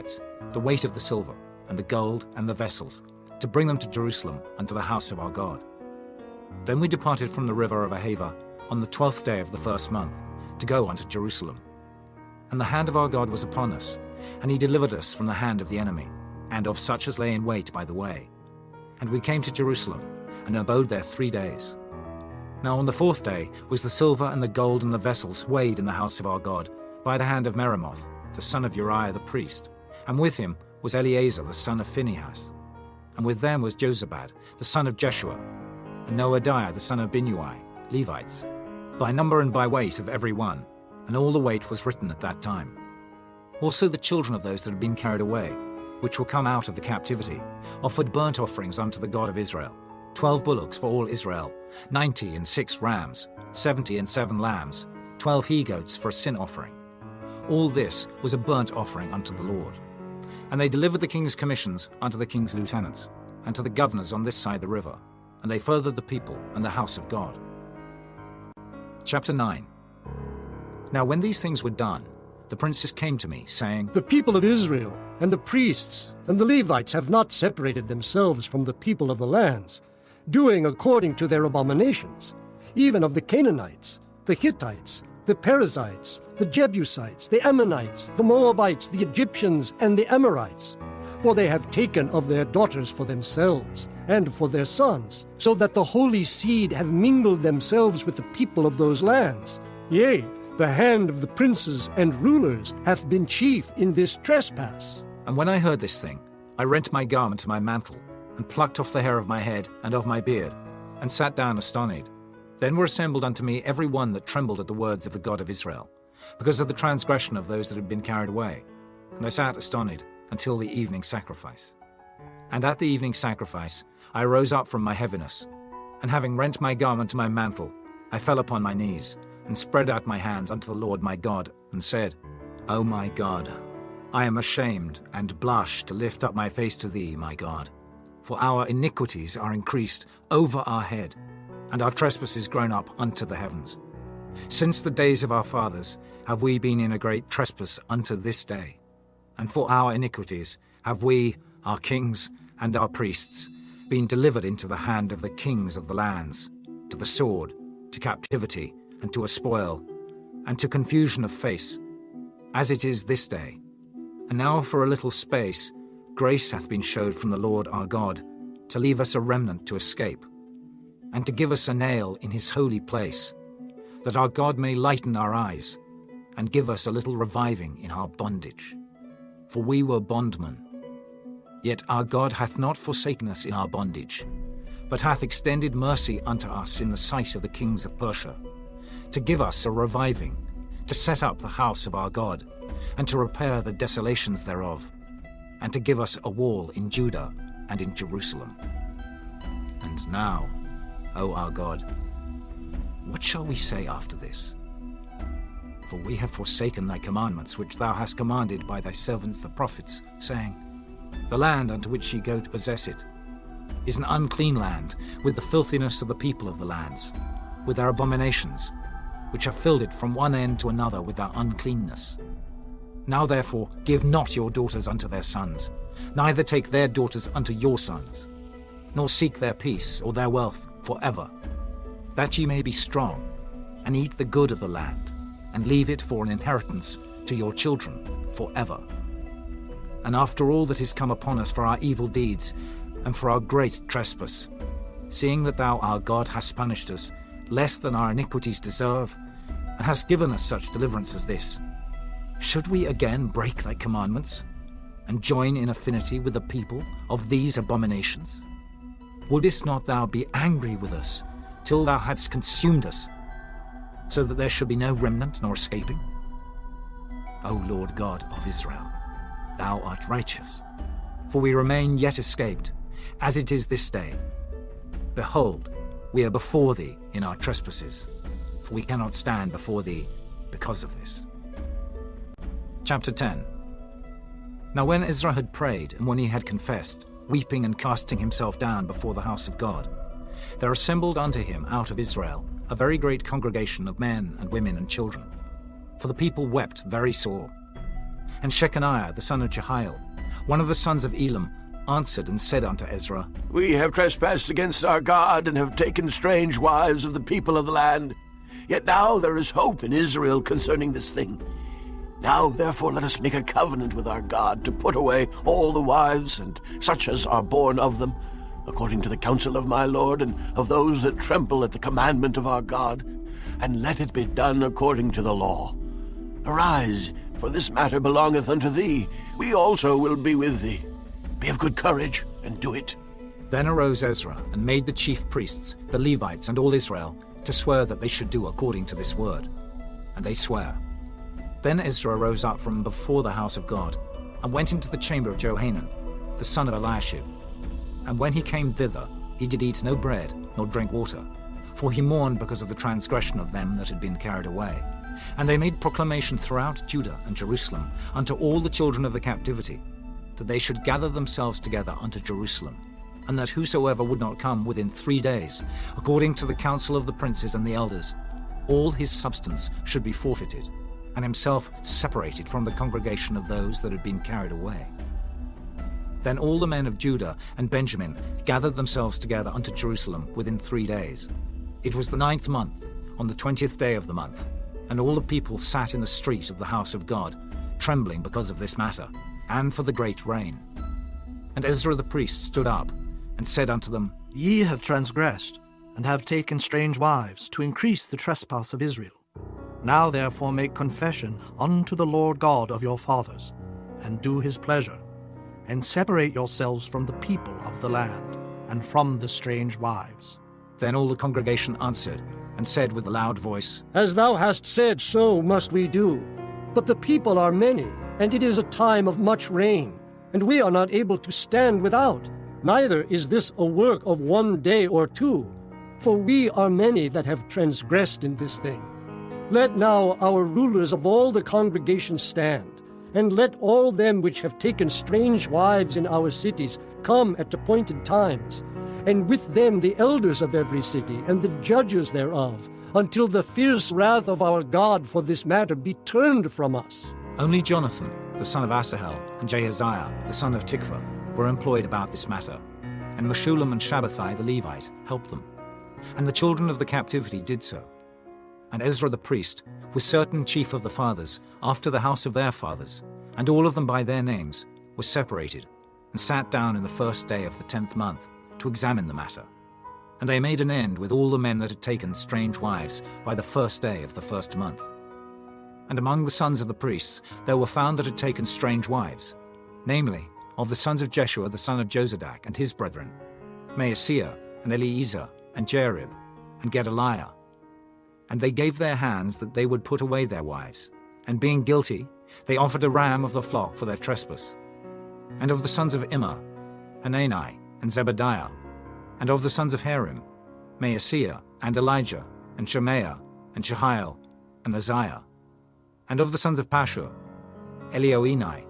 Levites, the weight of the silver, and the gold, and the vessels, to bring them to Jerusalem unto the house of our God. Then we departed from the river of Ahava on the 12th day of the first month, to go unto Jerusalem. And the hand of our God was upon us, and he delivered us from the hand of the enemy, and of such as lay in wait by the way. And we came to Jerusalem, and abode there 3 days. Now on the 4th day was the silver and the gold and the vessels weighed in the house of our God, by the hand of Meremoth, the son of Uriah the priest, and with him was Eleazar the son of Phinehas. And with them was Jozabad, the son of Jeshua, and Noadiah the son of Binnui, Levites, by number and by weight of every one, and all the weight was written at that time. Also the children of those that had been carried away, which were come out of the captivity, offered burnt offerings unto the God of Israel, 12 bullocks for all Israel, 90 and 6 rams, 70 and 7 lambs, 12 he-goats for a sin offering. All this was a burnt offering unto the Lord. And they delivered the king's commissions unto the king's lieutenants, and to the governors on this side the river, and they furthered the people and the house of God. Chapter 9. Now when these things were done, the princes came to me, saying, The people of Israel, and the priests, and the Levites have not separated themselves from the people of the lands, doing according to their abominations, even of the Canaanites, the Hittites, the Perizzites, the Jebusites, the Ammonites, the Moabites, the Egyptians, and the Amorites. For they have taken of their daughters for themselves, and for their sons, so that the holy seed have mingled themselves with the people of those lands. Yea, the hand of the princes and rulers hath been chief in this trespass. And when I heard this thing, I rent my garment and my mantle, and plucked off the hair of my head and of my beard, and sat down astonied. Then were assembled unto me every one that trembled at the words of the God of Israel, because of the transgression of those that had been carried away. And I sat astonied until the evening sacrifice. And at the evening sacrifice I rose up from my heaviness, and having rent my garment and my mantle, I fell upon my knees, and spread out my hands unto the Lord my God, and said, O my God, I am ashamed and blush to lift up my face to thee, my God. For our iniquities are increased over our head, and our trespasses grown up unto the heavens. Since the days of our fathers have we been in a great trespass unto this day. And for our iniquities have we, our kings and our priests, been delivered into the hand of the kings of the lands, to the sword, to captivity, and to a spoil, and to confusion of face, as it is this day. And now for a little space grace hath been showed from the Lord our God, to leave us a remnant to escape, and to give us a nail in his holy place, that our God may lighten our eyes, and give us a little reviving in our bondage. For we were bondmen. Yet our God hath not forsaken us in our bondage, but hath extended mercy unto us in the sight of the kings of Persia, to give us a reviving, to set up the house of our God, and to repair the desolations thereof, and to give us a wall in Judah and in Jerusalem. And now, O our God, what shall we say after this? For we have forsaken thy commandments, which thou hast commanded by thy servants the prophets, saying, The land unto which ye go to possess it is an unclean land, with the filthiness of the people of the lands, with their abominations, which have filled it from one end to another with their uncleanness. Now therefore give not your daughters unto their sons, neither take their daughters unto your sons, nor seek their peace or their wealth forever, that ye may be strong, and eat the good of the land, and leave it for an inheritance to your children forever. And after all that is come upon us for our evil deeds, and for our great trespass, seeing that thou our God hast punished us less than our iniquities deserve, and hast given us such deliverance as this, should we again break thy commandments, and join in affinity with the people of these abominations? Wouldest not thou be angry with us, till thou hadst consumed us, so that there should be no remnant nor escaping? O Lord God of Israel, thou art righteous, for we remain yet escaped, as it is this day. Behold, we are before thee in our trespasses, for we cannot stand before thee because of this. Chapter 10. Now when Ezra had prayed, and when he had confessed, weeping and casting himself down before the house of God, there assembled unto him out of Israel a very great congregation of men and women and children, for the people wept very sore. And Shechaniah the son of Jehiel, one of the sons of Elam, answered and said unto Ezra, We have trespassed against our God, and have taken strange wives of the people of the land. Yet now there is hope in Israel concerning this thing. Now therefore let us make a covenant with our God, to put away all the wives, and such as are born of them, according to the counsel of my Lord, and of those that tremble at the commandment of our God, and let it be done according to the law. Arise, for this matter belongeth unto thee. We also will be with thee. Be of good courage, and do it. Then arose Ezra, and made the chief priests, the Levites, and all Israel, to swear that they should do according to this word. And they sware. Then Ezra rose up from before the house of God, and went into the chamber of Johanan, the son of Eliashib. And when he came thither, he did eat no bread, nor drink water, for he mourned because of the transgression of them that had been carried away. And they made proclamation throughout Judah and Jerusalem unto all the children of the captivity, that they should gather themselves together unto Jerusalem, and that whosoever would not come within 3 days, according to the counsel of the princes and the elders, all his substance should be forfeited, and himself separated from the congregation of those that had been carried away. Then all the men of Judah and Benjamin gathered themselves together unto Jerusalem within 3 days. It was the 9th month, on the 20th day of the month, and all the people sat in the street of the house of God, trembling because of this matter, and for the great rain. And Ezra the priest stood up, and said unto them, Ye have transgressed, and have taken strange wives, to increase the trespass of Israel. Now therefore make confession unto the Lord God of your fathers, and do his pleasure, and separate yourselves from the people of the land, and from the strange wives. Then all the congregation answered, and said with a loud voice, As thou hast said, so must we do. But the people are many, and it is a time of much rain, and we are not able to stand without. Neither is this a work of 1 day or 2, for we are many that have transgressed in this thing. Let now our rulers of all the congregation stand, and let all them which have taken strange wives in our cities come at appointed times, and with them the elders of every city, and the judges thereof, until the fierce wrath of our God for this matter be turned from us. Only Jonathan, the son of Asahel, and Jahaziah, the son of Tikva, were employed about this matter, and Meshullam and Shabbathai the Levite helped them. And the children of the captivity did so. And Ezra the priest, with certain chief of the fathers, after the house of their fathers, and all of them by their names, was separated, and sat down in the 1st day of the 10th month, to examine the matter. And they made an end with all the men that had taken strange wives by the 1st day of the 1st month. And among the sons of the priests there were found that had taken strange wives, namely, of the sons of Jeshua the son of Jozadak and his brethren, Maaseiah and Eliezer and Jerib and Gedaliah. And they gave their hands that they would put away their wives, and being guilty, they offered a ram of the flock for their trespass. And of the sons of Immer, Hanani and Zebadiah, and of the sons of Harim, Maaseiah and Elijah and Shemaiah and Shehiel and Uzziah. And of the sons of Pashur, Elioenai,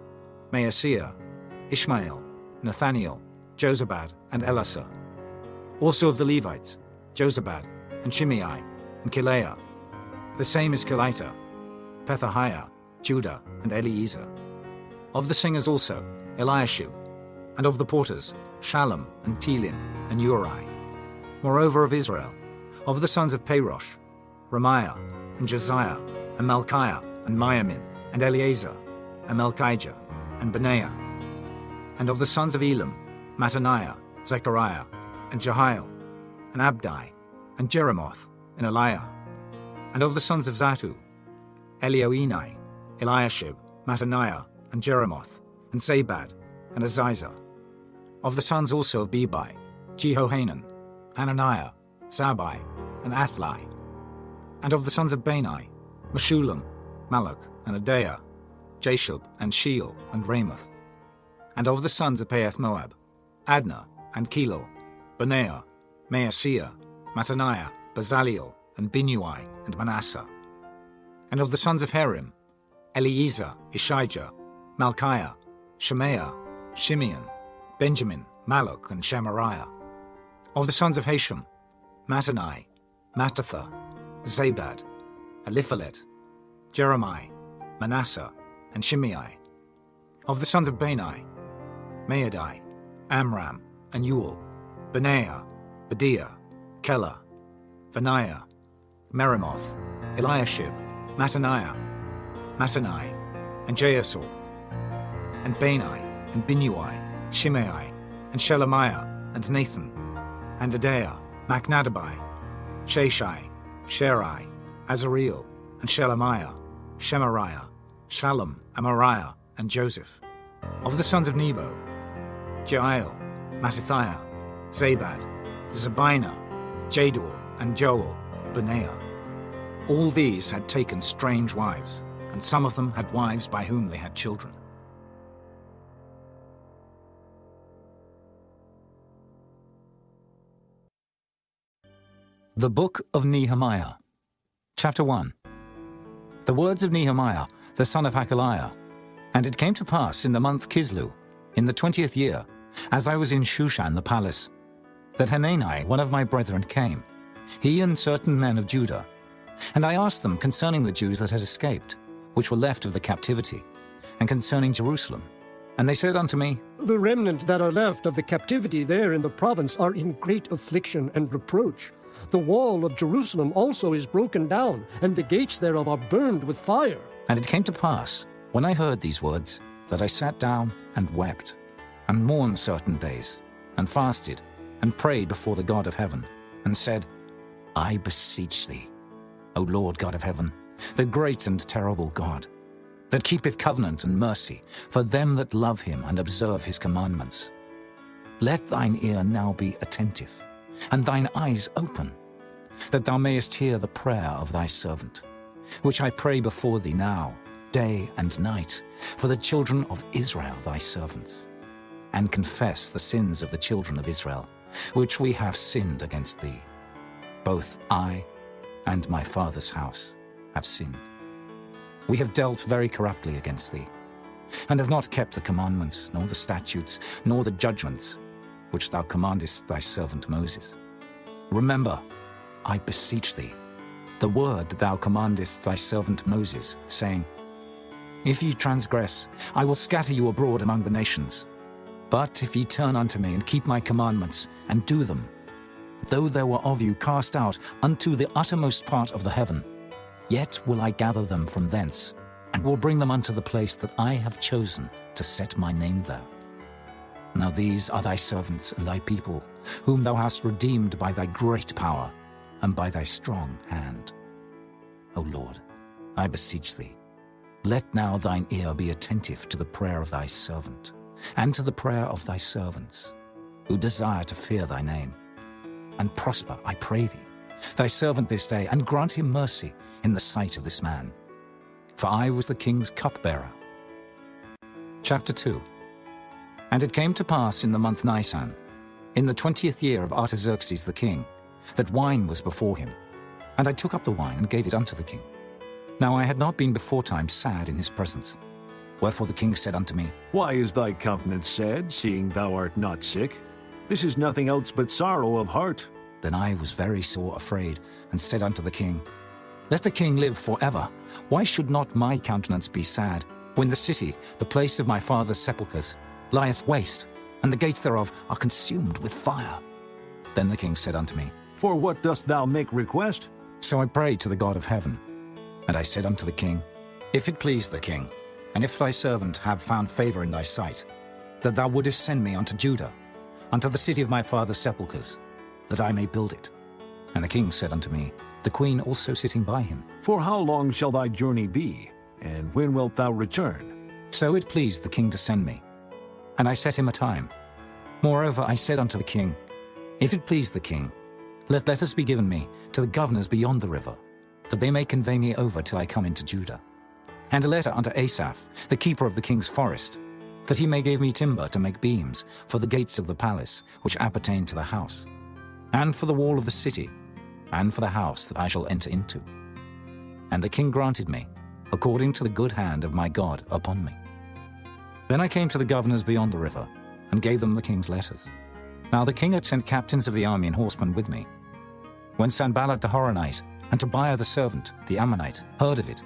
Maaseiah, Ismail, Nathaniel, Jozabad, and Elasah. Also of the Levites, Jozabad, and Shimei, and Kileah. The same is Kelita, Pethahiah, Judah, and Eliezer. Of the singers also, Eliashib, and of the porters, Shallum, and Telin, and Uri. Moreover of Israel, of the sons of Parosh, Ramiah, and Josiah, and Malchiah, and Miamin, and Eleazar, and Melchijah, and Benaiah. And of the sons of Elam, Mattaniah, Zechariah, and Jehiel, and Abdi, and Jeremoth, and Eliah. And of the sons of Zatu, Elioenai, Eliashib, Mattaniah, and Jeremoth, and Zabad, and Aziza. Of the sons also of Bebai, Jehohanan, Hananiah, Zabai, and Athli. And of the sons of Bani, Meshullam, Malach, and Adaiah, Jashub, and Sheol, and Ramoth. And of the sons of Paeth Moab, Adnah, and Kelal, Benaiah, Maaseiah, Mattaniah, Bezaliel, and Binui, and Manasseh. And of the sons of Harim, Eliezer, Ishijah, Malchiah, Shemaiah, Shimeon, Benjamin, Malach, and Shemariah. Of the sons of Hashem, Mattani, Mattatha, Zabad, Eliphalet, Jeremiah, Manasseh, and Shimei, Of the sons of Bani, Maadai, Amram, and Uel, Benaiah, Bediah, Kela, Benaiah, Meremoth, Eliashib, Mattaniah, Mattanai, and Jaasor, and Bani, and Binnui, Shimei, and Shelemiah, and Nathan, and Adaiah, Machnadabai, Sheshai, Sherai, Azareel, and Shelemiah, Shemariah, Shalom, Amariah, and Joseph. Of the sons of Nebo, Jeiel, Mattithiah, Zabad, Zabina, Jador, and Joel, Benaiah. All these had taken strange wives, and some of them had wives by whom they had children. The Book of Nehemiah, Chapter 1. The words of Nehemiah, the son of Hakaliah. And it came to pass in the month Kislew, in the 20th year, as I was in Shushan the palace, that Hanani, one of my brethren, came, he and certain men of Judah. And I asked them concerning the Jews that had escaped, which were left of the captivity, and concerning Jerusalem. And they said unto me, The remnant that are left of the captivity there in the province are in great affliction and reproach. The wall of Jerusalem also is broken down, and the gates thereof are burned with fire. And it came to pass, when I heard these words, that I sat down and wept, and mourned certain days, and fasted, and prayed before the God of heaven, and said, I beseech thee, O Lord God of heaven, the great and terrible God, that keepeth covenant and mercy for them that love him and observe his commandments. Let thine ear now be attentive, and thine eyes open, that thou mayest hear the prayer of thy servant, which I pray before thee now, day and night, for the children of Israel thy servants, and confess the sins of the children of Israel, which we have sinned against thee. Both I and my father's house have sinned. We have dealt very corruptly against thee, and have not kept the commandments, nor the statutes, nor the judgments, which thou commandest thy servant Moses. Remember, I beseech thee, the word that thou commandest thy servant Moses, saying, If ye transgress, I will scatter you abroad among the nations. But if ye turn unto me, and keep my commandments, and do them, though there were of you cast out unto the uttermost part of the heaven, yet will I gather them from thence, and will bring them unto the place that I have chosen to set my name there. Now these are thy servants and thy people, whom thou hast redeemed by thy great power, and by thy strong hand. O Lord, I beseech thee, let now thine ear be attentive to the prayer of thy servant, and to the prayer of thy servants, who desire to fear thy name. And prosper, I pray thee, thy servant this day, and grant him mercy in the sight of this man. For I was the king's cupbearer. Chapter 2. And it came to pass in the month Nisan, in the 20th year of Artaxerxes the king, that wine was before him. And I took up the wine and gave it unto the king. Now I had not been beforetime sad in his presence. Wherefore the king said unto me, Why is thy countenance sad, seeing thou art not sick? This is nothing else but sorrow of heart. Then I was very sore afraid, and said unto the king, Let the king live forever. Why should not my countenance be sad, when the city, the place of my father's sepulchres, lieth waste, and the gates thereof are consumed with fire? Then the king said unto me, For what dost thou make request? So I prayed to the God of heaven. And I said unto the king, If it please the king, and if thy servant have found favor in thy sight, that thou wouldest send me unto Judah, unto the city of my father's sepulchres, that I may build it. And the king said unto me, the queen also sitting by him, For how long shall thy journey be, and when wilt thou return? So it pleased the king to send me. And I set him a time. Moreover, I said unto the king, If it please the king, let letters be given me to the governors beyond the river, that they may convey me over till I come into Judah. And a letter unto Asaph, the keeper of the king's forest, that he may give me timber to make beams for the gates of the palace, which appertain to the house, and for the wall of the city, and for the house that I shall enter into. And the king granted me, according to the good hand of my God upon me. Then I came to the governors beyond the river, and gave them the king's letters. Now the king had sent captains of the army and horsemen with me. When Sanballat the Horonite, and Tobiah the servant, the Ammonite, heard of it,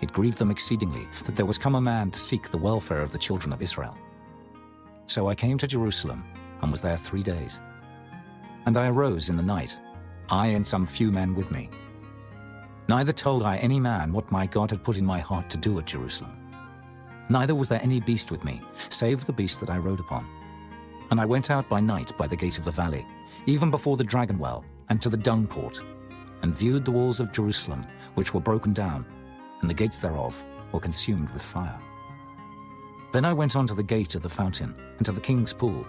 It grieved them exceedingly that there was come a man to seek the welfare of the children of Israel. So I came to Jerusalem, and was there 3 days. And I arose in the night, I and some few men with me. Neither told I any man what my God had put in my heart to do at Jerusalem. Neither was there any beast with me, save the beast that I rode upon. And I went out by night by the gate of the valley, even before the dragon well, and to the dung port, and viewed the walls of Jerusalem, which were broken down, and the gates thereof were consumed with fire. Then I went on to the gate of the fountain, and to the king's pool,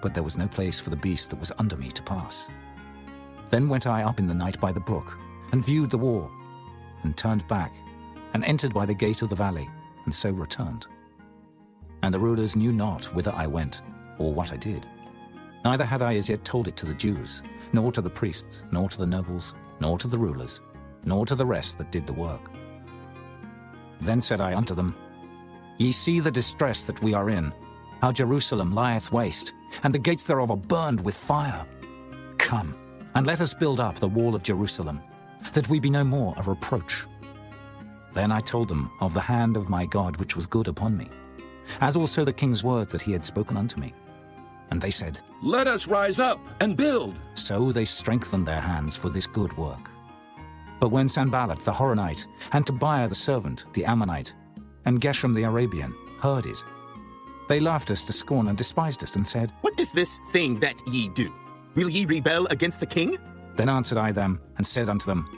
but there was no place for the beast that was under me to pass. Then went I up in the night by the brook, and viewed the wall, and turned back, and entered by the gate of the valley, and so returned. And the rulers knew not whither I went, or what I did. Neither had I as yet told it to the Jews, nor to the priests, nor to the nobles, nor to the rulers, nor to the rest that did the work. Then said I unto them, Ye see the distress that we are in, how Jerusalem lieth waste, and the gates thereof are burned with fire. Come, and let us build up the wall of Jerusalem, that we be no more a reproach. Then I told them of the hand of my God which was good upon me, as also the king's words that he had spoken unto me. And they said, Let us rise up and build. So they strengthened their hands for this good work. But when Sanballat the Horonite, and Tobiah the servant, the Ammonite, and Geshem the Arabian heard it, they laughed us to scorn and despised us, and said, What is this thing that ye do? Will ye rebel against the king? Then answered I them, and said unto them,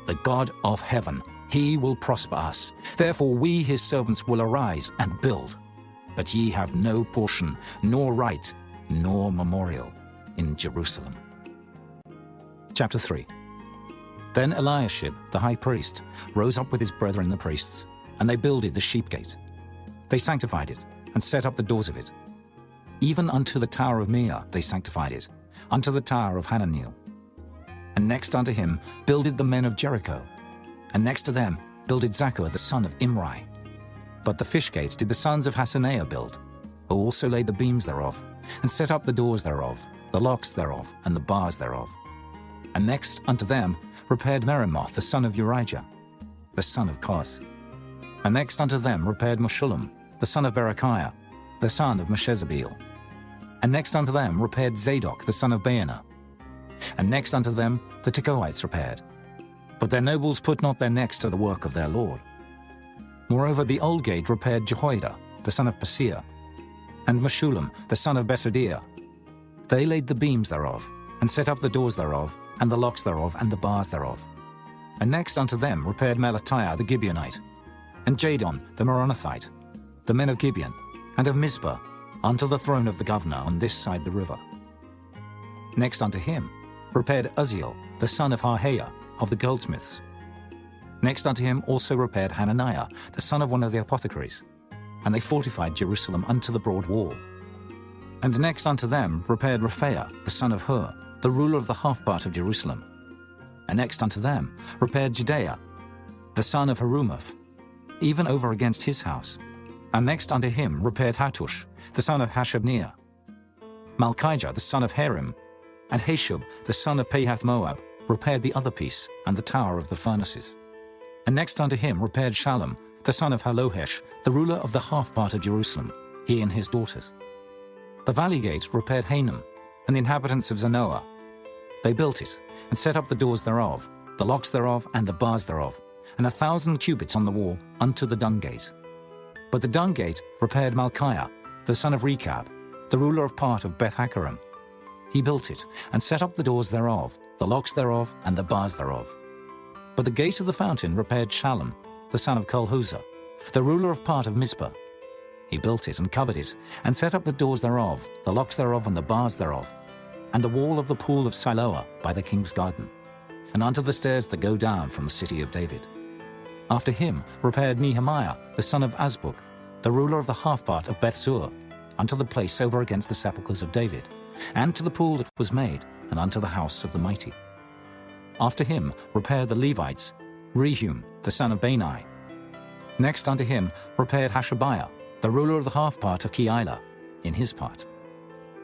The God of heaven, he will prosper us. Therefore we his servants will arise and build. But ye have no portion, nor right, nor memorial in Jerusalem. Chapter 3. Then Eliashib, the high priest, rose up with his brethren the priests, and they builded the sheep gate. They sanctified it, and set up the doors of it. Even unto the tower of Meah they sanctified it, unto the tower of Hananiel. And next unto him builded the men of Jericho, and next to them builded Zaccur the son of Imri. But the fish gate did the sons of Hassenaah build, who also laid the beams thereof, and set up the doors thereof, the locks thereof, and the bars thereof. And next unto them repaired Meremoth the son of Urijah, the son of Koz. And next unto them repaired Meshullam, the son of Berechiah, the son of Meshezabeel. And next unto them repaired Zadok the son of Baana. And next unto them the Tekoites repaired. But their nobles put not their necks to the work of their lord. Moreover the old gate repaired Jehoiada, the son of Paseah, and Meshullam, the son of Besodiah. They laid the beams thereof, and set up the doors thereof, and the locks thereof, and the bars thereof. And next unto them repaired Melatiah the Gibeonite, and Jadon the Meronothite, the men of Gibeon, and of Mizpah, unto the throne of the governor on this side the river. Next unto him repaired Uzziel, the son of Harhaiah, of the goldsmiths. Next unto him also repaired Hananiah, the son of one of the apothecaries, and they fortified Jerusalem unto the broad wall. And next unto them repaired Rephaiah, the son of Hur, the ruler of the half part of Jerusalem. And next unto them repaired Jedaiah, the son of Harumaph, even over against his house. And next unto him repaired Hattush, the son of Hashabneiah, Malchijah, the son of Harim, and Hashub, the son of Pahath-Moab, repaired the other piece, and the tower of the furnaces. And next unto him repaired Shallum, the son of Halohesh, the ruler of the half part of Jerusalem, he and his daughters. The valley gate repaired Hanam, and the inhabitants of Zanoah. They built it, and set up the doors thereof, the locks thereof, and the bars thereof, and 1,000 cubits on the wall unto the dung gate. But the dung gate repaired Malchiah, the son of Rechab, the ruler of part of Beth-Hakkerem. He built it, and set up the doors thereof, the locks thereof, and the bars thereof. But the gate of the fountain repaired Shallum, the son of Kolhuzah, the ruler of part of Mizpah. He built it, and covered it, and set up the doors thereof, the locks thereof, and the bars thereof, and the wall of the pool of Siloah by the king's garden, and unto the stairs that go down from the city of David. After him repaired Nehemiah, the son of Azbuk, the ruler of the half part of Bethsur, unto the place over against the sepulchres of David, and to the pool that was made, and unto the house of the mighty. After him repaired the Levites, Rehum, the son of Bani. Next unto him repaired Hashabiah, the ruler of the half part of Keilah, in his part.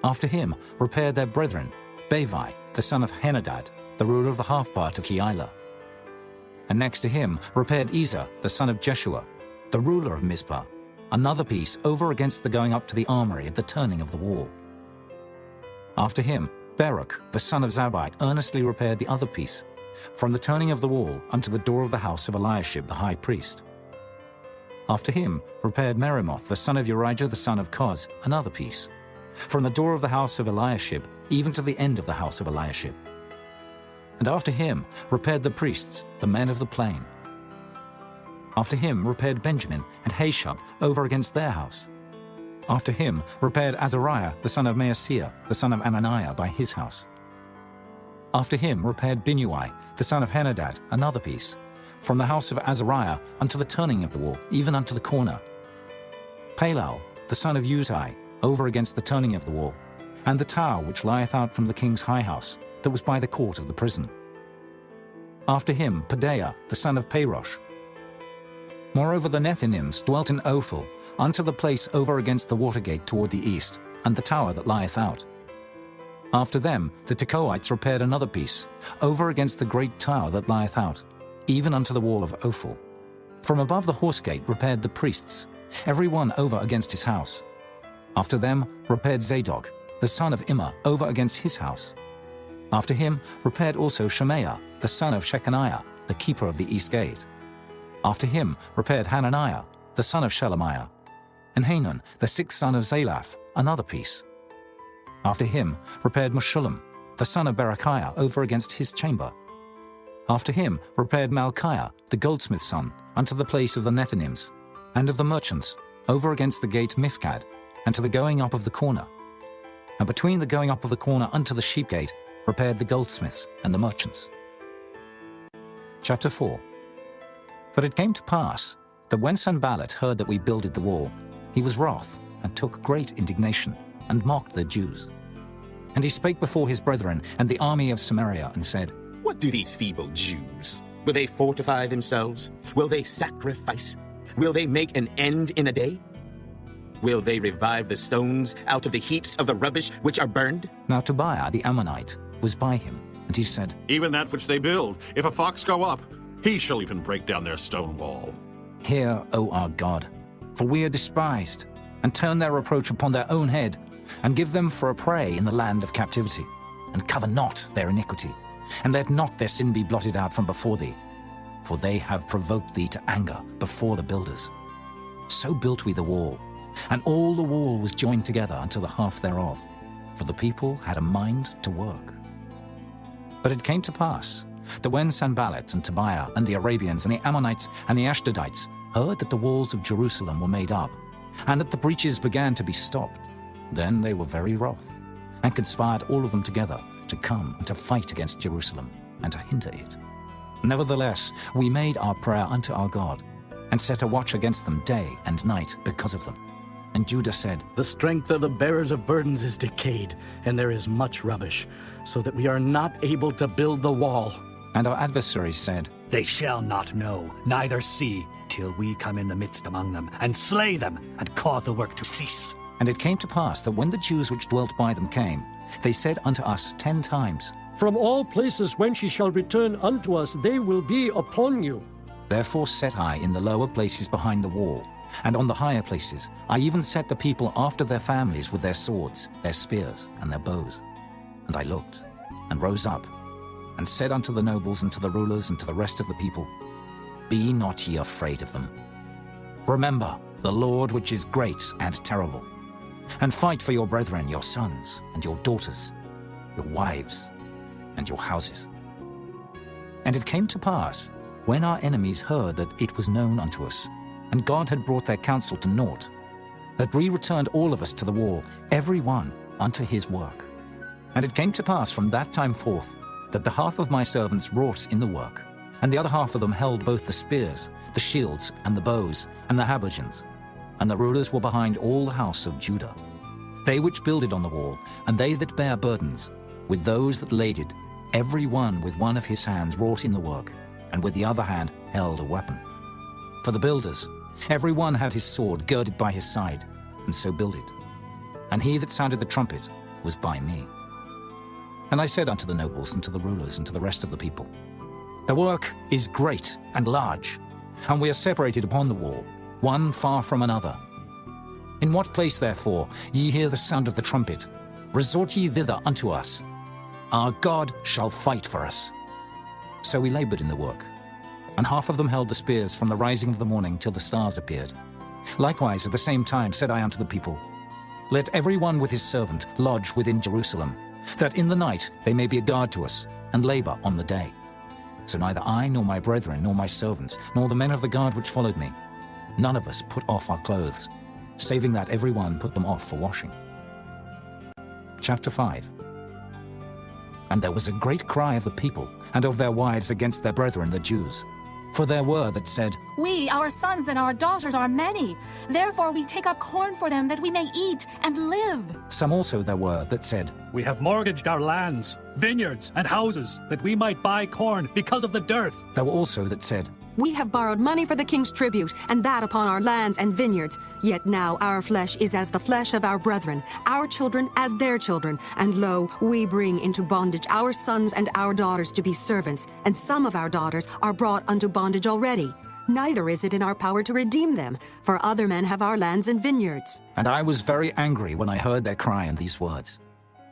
After him repaired their brethren, Bavi, the son of Henadad, the ruler of the half part of Keilah. and next to him repaired Ezra, the son of Jeshua, the ruler of Mizpah, another piece over against the going up to the armory at the turning of the wall. After him, Baruch, the son of Zabbai, earnestly repaired the other piece, from the turning of the wall unto the door of the house of Eliashib the high priest. After him repaired Meremoth, the son of Urijah, the son of Koz, another piece, from the door of the house of Eliashib even to the end of the house of Eliashib. And after him repaired the priests, the men of the plain. After him repaired Benjamin and Hashub over against their house. After him repaired Azariah, the son of Maaseiah, the son of Ananiah, by his house. After him repaired Binnui, the son of Henadad, another piece, from the house of Azariah unto the turning of the wall, even unto the corner. Palal, the son of Uzai, over against the turning of the wall, and the tower which lieth out from the king's high house, that was by the court of the prison. After him Pedaiah, the son of Parosh. Moreover the Nethinims dwelt in Ophel, unto the place over against the water gate toward the east, and the tower that lieth out. After them the Tekoites repaired another piece, over against the great tower that lieth out, even unto the wall of Ophel. From above the horse gate repaired the priests, every one over against his house. After them repaired Zadok, the son of Immer, over against his house. After him repaired also Shemaiah, the son of Shechaniah, the keeper of the east gate. After him repaired Hananiah, the son of Shelemiah, and Hanan, the sixth son of Zalaph, another piece. After him repaired Meshullam, the son of Berechiah, over against his chamber. After him repaired Malchiah, the goldsmith's son, unto the place of the Nethinims, and of the merchants, over against the gate Mifkad, and to the going up of the corner. And between the going up of the corner unto the sheep gate repaired the goldsmiths and the merchants. Chapter 4. But it came to pass that when Sanballat heard that we builded the wall, he was wroth, and took great indignation, and mocked the Jews. And he spake before his brethren and the army of Samaria, and said, What do these feeble Jews? Will they fortify themselves? Will they sacrifice? Will they make an end in a day? Will they revive the stones out of the heaps of the rubbish which are burned? Now Tobiah the Ammonite was by him, and he said, Even that which they build, if a fox go up, he shall even break down their stone wall. Hear, O our God, for we are despised, and turn their reproach upon their own head, and give them for a prey in the land of captivity, and cover not their iniquity, and let not their sin be blotted out from before thee, for they have provoked thee to anger before the builders. So built we the wall, and all the wall was joined together unto the half thereof, for the people had a mind to work. But it came to pass that when Sanballat and Tobiah and the Arabians and the Ammonites and the Ashdodites heard that the walls of Jerusalem were made up, and that the breaches began to be stopped, then they were very wroth, and conspired all of them together to come and to fight against Jerusalem, and to hinder it. Nevertheless, we made our prayer unto our God, and set a watch against them day and night because of them. And Judah said, The strength of the bearers of burdens is decayed, and there is much rubbish, so that we are not able to build the wall. And our adversaries said, They shall not know, neither see, till we come in the midst among them, and slay them, and cause the work to cease. And it came to pass that when the Jews which dwelt by them came, they said unto us 10 times, From all places whence ye shall return unto us, they will be upon you. Therefore set I in the lower places behind the wall, and on the higher places I even set the people after their families with their swords, their spears, and their bows. And I looked, and rose up, and said unto the nobles, and to the rulers, and to the rest of the people, Be not ye afraid of them. Remember the Lord which is great and terrible, and fight for your brethren, your sons, and your daughters, your wives, and your houses. And it came to pass, when our enemies heard that it was known unto us, and God had brought their counsel to naught, that we returned all of us to the wall, every one unto his work. And it came to pass from that time forth, that the half of my servants wrought in the work, and the other half of them held both the spears, the shields, and the bows, and the habergeons. And the rulers were behind all the house of Judah. They which builded on the wall, and they that bare burdens, with those that laded, every one with one of his hands wrought in the work, and with the other hand held a weapon. For the builders, every one had his sword girded by his side, and so builded. And he that sounded the trumpet was by me. And I said unto the nobles, and to the rulers, and to the rest of the people, The work is great and large, and we are separated upon the wall, one far from another. In what place, therefore, ye hear the sound of the trumpet, resort ye thither unto us. Our God shall fight for us. So we labored in the work, and half of them held the spears from the rising of the morning till the stars appeared. Likewise at the same time said I unto the people, Let every one with his servant lodge within Jerusalem, that in the night they may be a guard to us, and labor on the day. So neither I, nor my brethren, nor my servants, nor the men of the guard which followed me, none of us put off our clothes, saving that every one put them off for washing. Chapter 5. And there was a great cry of the people, and of their wives against their brethren the Jews. For there were that said, We, our sons and our daughters, are many. Therefore we take up corn for them, that we may eat and live. Some also there were that said, We have mortgaged our lands, vineyards, and houses, that we might buy corn because of the dearth. There were also that said, We have borrowed money for the king's tribute, and that upon our lands and vineyards. Yet now our flesh is as the flesh of our brethren, our children as their children. And lo, we bring into bondage our sons and our daughters to be servants, and some of our daughters are brought unto bondage already. Neither is it in our power to redeem them, for other men have our lands and vineyards. And I was very angry when I heard their cry and these words.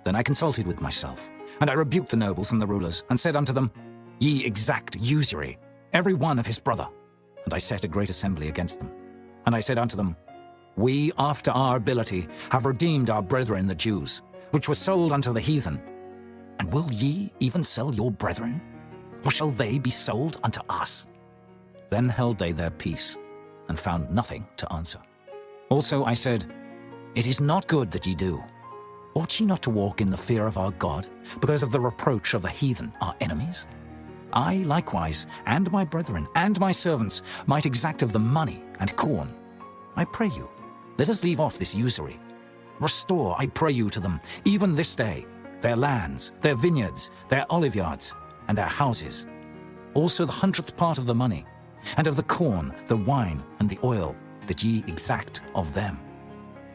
Then I consulted with myself, and I rebuked the nobles and the rulers, and said unto them, Ye exact usury, every one of his brother. And I set a great assembly against them. And I said unto them, We, after our ability, have redeemed our brethren the Jews, which were sold unto the heathen. And will ye even sell your brethren? Or shall they be sold unto us? Then held they their peace, and found nothing to answer. Also I said, It is not good that ye do. Ought ye not to walk in the fear of our God, because of the reproach of the heathen, our enemies? I likewise, and my brethren, and my servants, might exact of them money and corn. I pray you, let us leave off this usury. Restore, I pray you, to them, even this day, their lands, their vineyards, their oliveyards, and their houses. Also the 100th part of the money, and of the corn, the wine, and the oil, that ye exact of them.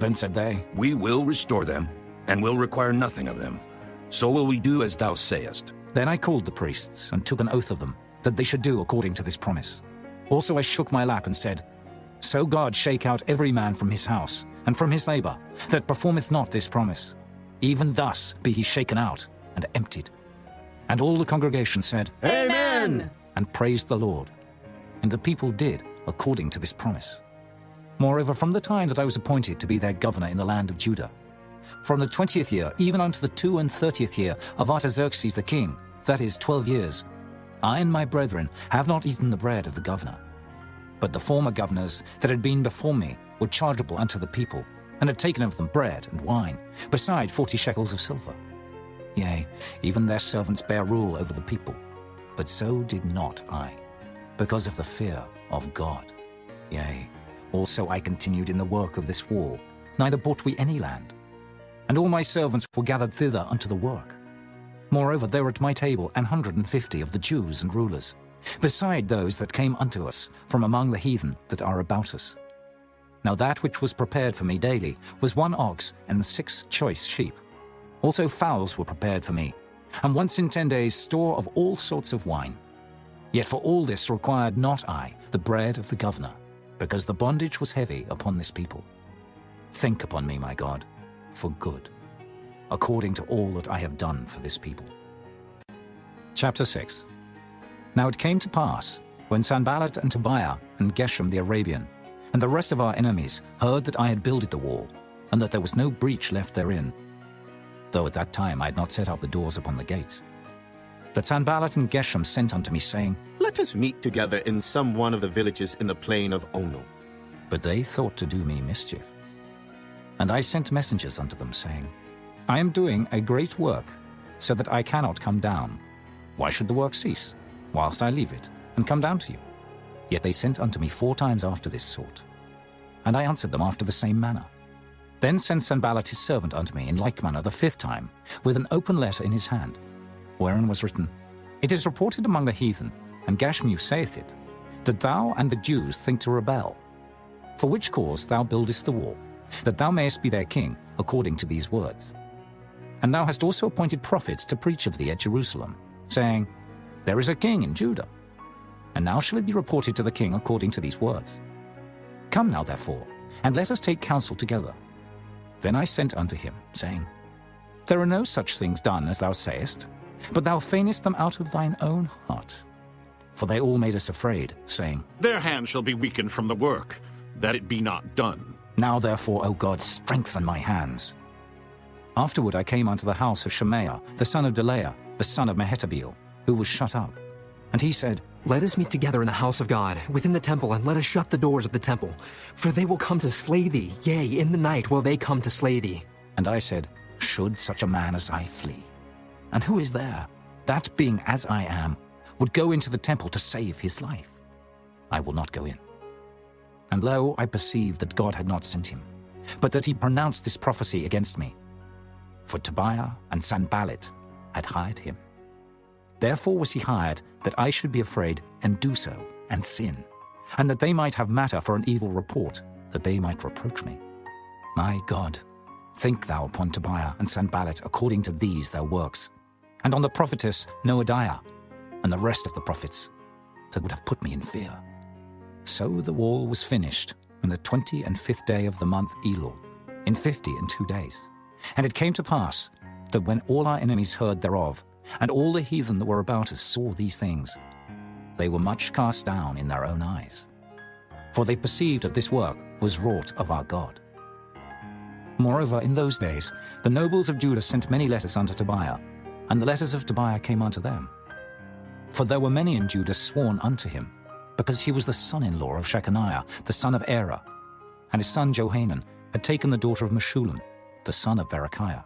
Then said they, We will restore them, and will require nothing of them. So will we do as thou sayest. Then I called the priests, and took an oath of them, that they should do according to this promise. Also I shook my lap and said, So God shake out every man from his house, and from his labour, that performeth not this promise. Even thus be he shaken out, and emptied. And all the congregation said, Amen! And praised the Lord. And the people did according to this promise. Moreover, from the time that I was appointed to be their governor in the land of Judah, from the 20th year, even unto the 32nd year of Artaxerxes the king, that is 12 years, I and my brethren have not eaten the bread of the governor. But the former governors that had been before me were chargeable unto the people, and had taken of them bread and wine, beside 40 shekels of silver. Yea, even their servants bare rule over the people. But so did not I, because of the fear of God. Yea, also I continued in the work of this wall, neither bought we any land. And all my servants were gathered thither unto the work. Moreover, there were at my table 150 of the Jews and rulers, beside those that came unto us from among the heathen that are about us. Now that which was prepared for me daily was 1 ox and 6 choice sheep. Also fowls were prepared for me, and once in 10 days store of all sorts of wine. Yet for all this required not I the bread of the governor, because the bondage was heavy upon this people. Think upon me, my God, for good, according to all that I have done for this people. Chapter 6. Now it came to pass, when Sanballat and Tobiah and Geshem the Arabian, and the rest of our enemies heard that I had builded the wall, and that there was no breach left therein, though at that time I had not set up the doors upon the gates, that Sanballat and Geshem sent unto me, saying, Let us meet together in some one of the villages in the plain of Ono. But they thought to do me mischief. And I sent messengers unto them, saying, I am doing a great work, so that I cannot come down. Why should the work cease, whilst I leave it, and come down to you? Yet they sent unto me 4 times after this sort. And I answered them after the same manner. Then sent Sanballat his servant unto me in like manner the 5th time, with an open letter in his hand, wherein was written, It is reported among the heathen, and Gashmu saith it, that thou and the Jews think to rebel. For which cause thou buildest the wall, that thou mayest be their king, according to these words. And thou hast also appointed prophets to preach of thee at Jerusalem, saying, There is a king in Judah. And now shall it be reported to the king according to these words. Come now, therefore, and let us take counsel together. Then I sent unto him, saying, There are no such things done as thou sayest, but thou feignest them out of thine own heart. For they all made us afraid, saying, Their hand shall be weakened from the work, that it be not done. Now therefore, O God, strengthen my hands. Afterward I came unto the house of Shemaiah, the son of Delaiah, the son of Mehetabeel, who was shut up. And he said, Let us meet together in the house of God, within the temple, and let us shut the doors of the temple. For they will come to slay thee, yea, in the night will they come to slay thee. And I said, Should such a man as I flee? And who is there, that being as I am, would go into the temple to save his life? I will not go in. And lo, I perceived that God had not sent him, but that he pronounced this prophecy against me. For Tobiah and Sanballat had hired him. Therefore was he hired, that I should be afraid and do so, and sin, and that they might have matter for an evil report, that they might reproach me. My God, think thou upon Tobiah and Sanballat according to these their works, and on the prophetess Noadiah, and the rest of the prophets, that would have put me in fear. So the wall was finished on the 25th day of the month Elul, in 52 days. And it came to pass that when all our enemies heard thereof, and all the heathen that were about us saw these things, they were much cast down in their own eyes. For they perceived that this work was wrought of our God. Moreover, in those days, the nobles of Judah sent many letters unto Tobiah, and the letters of Tobiah came unto them. For there were many in Judah sworn unto him, because he was the son-in-law of Shechaniah, the son of Era, and his son Johanan had taken the daughter of Meshullam, the son of Berechiah.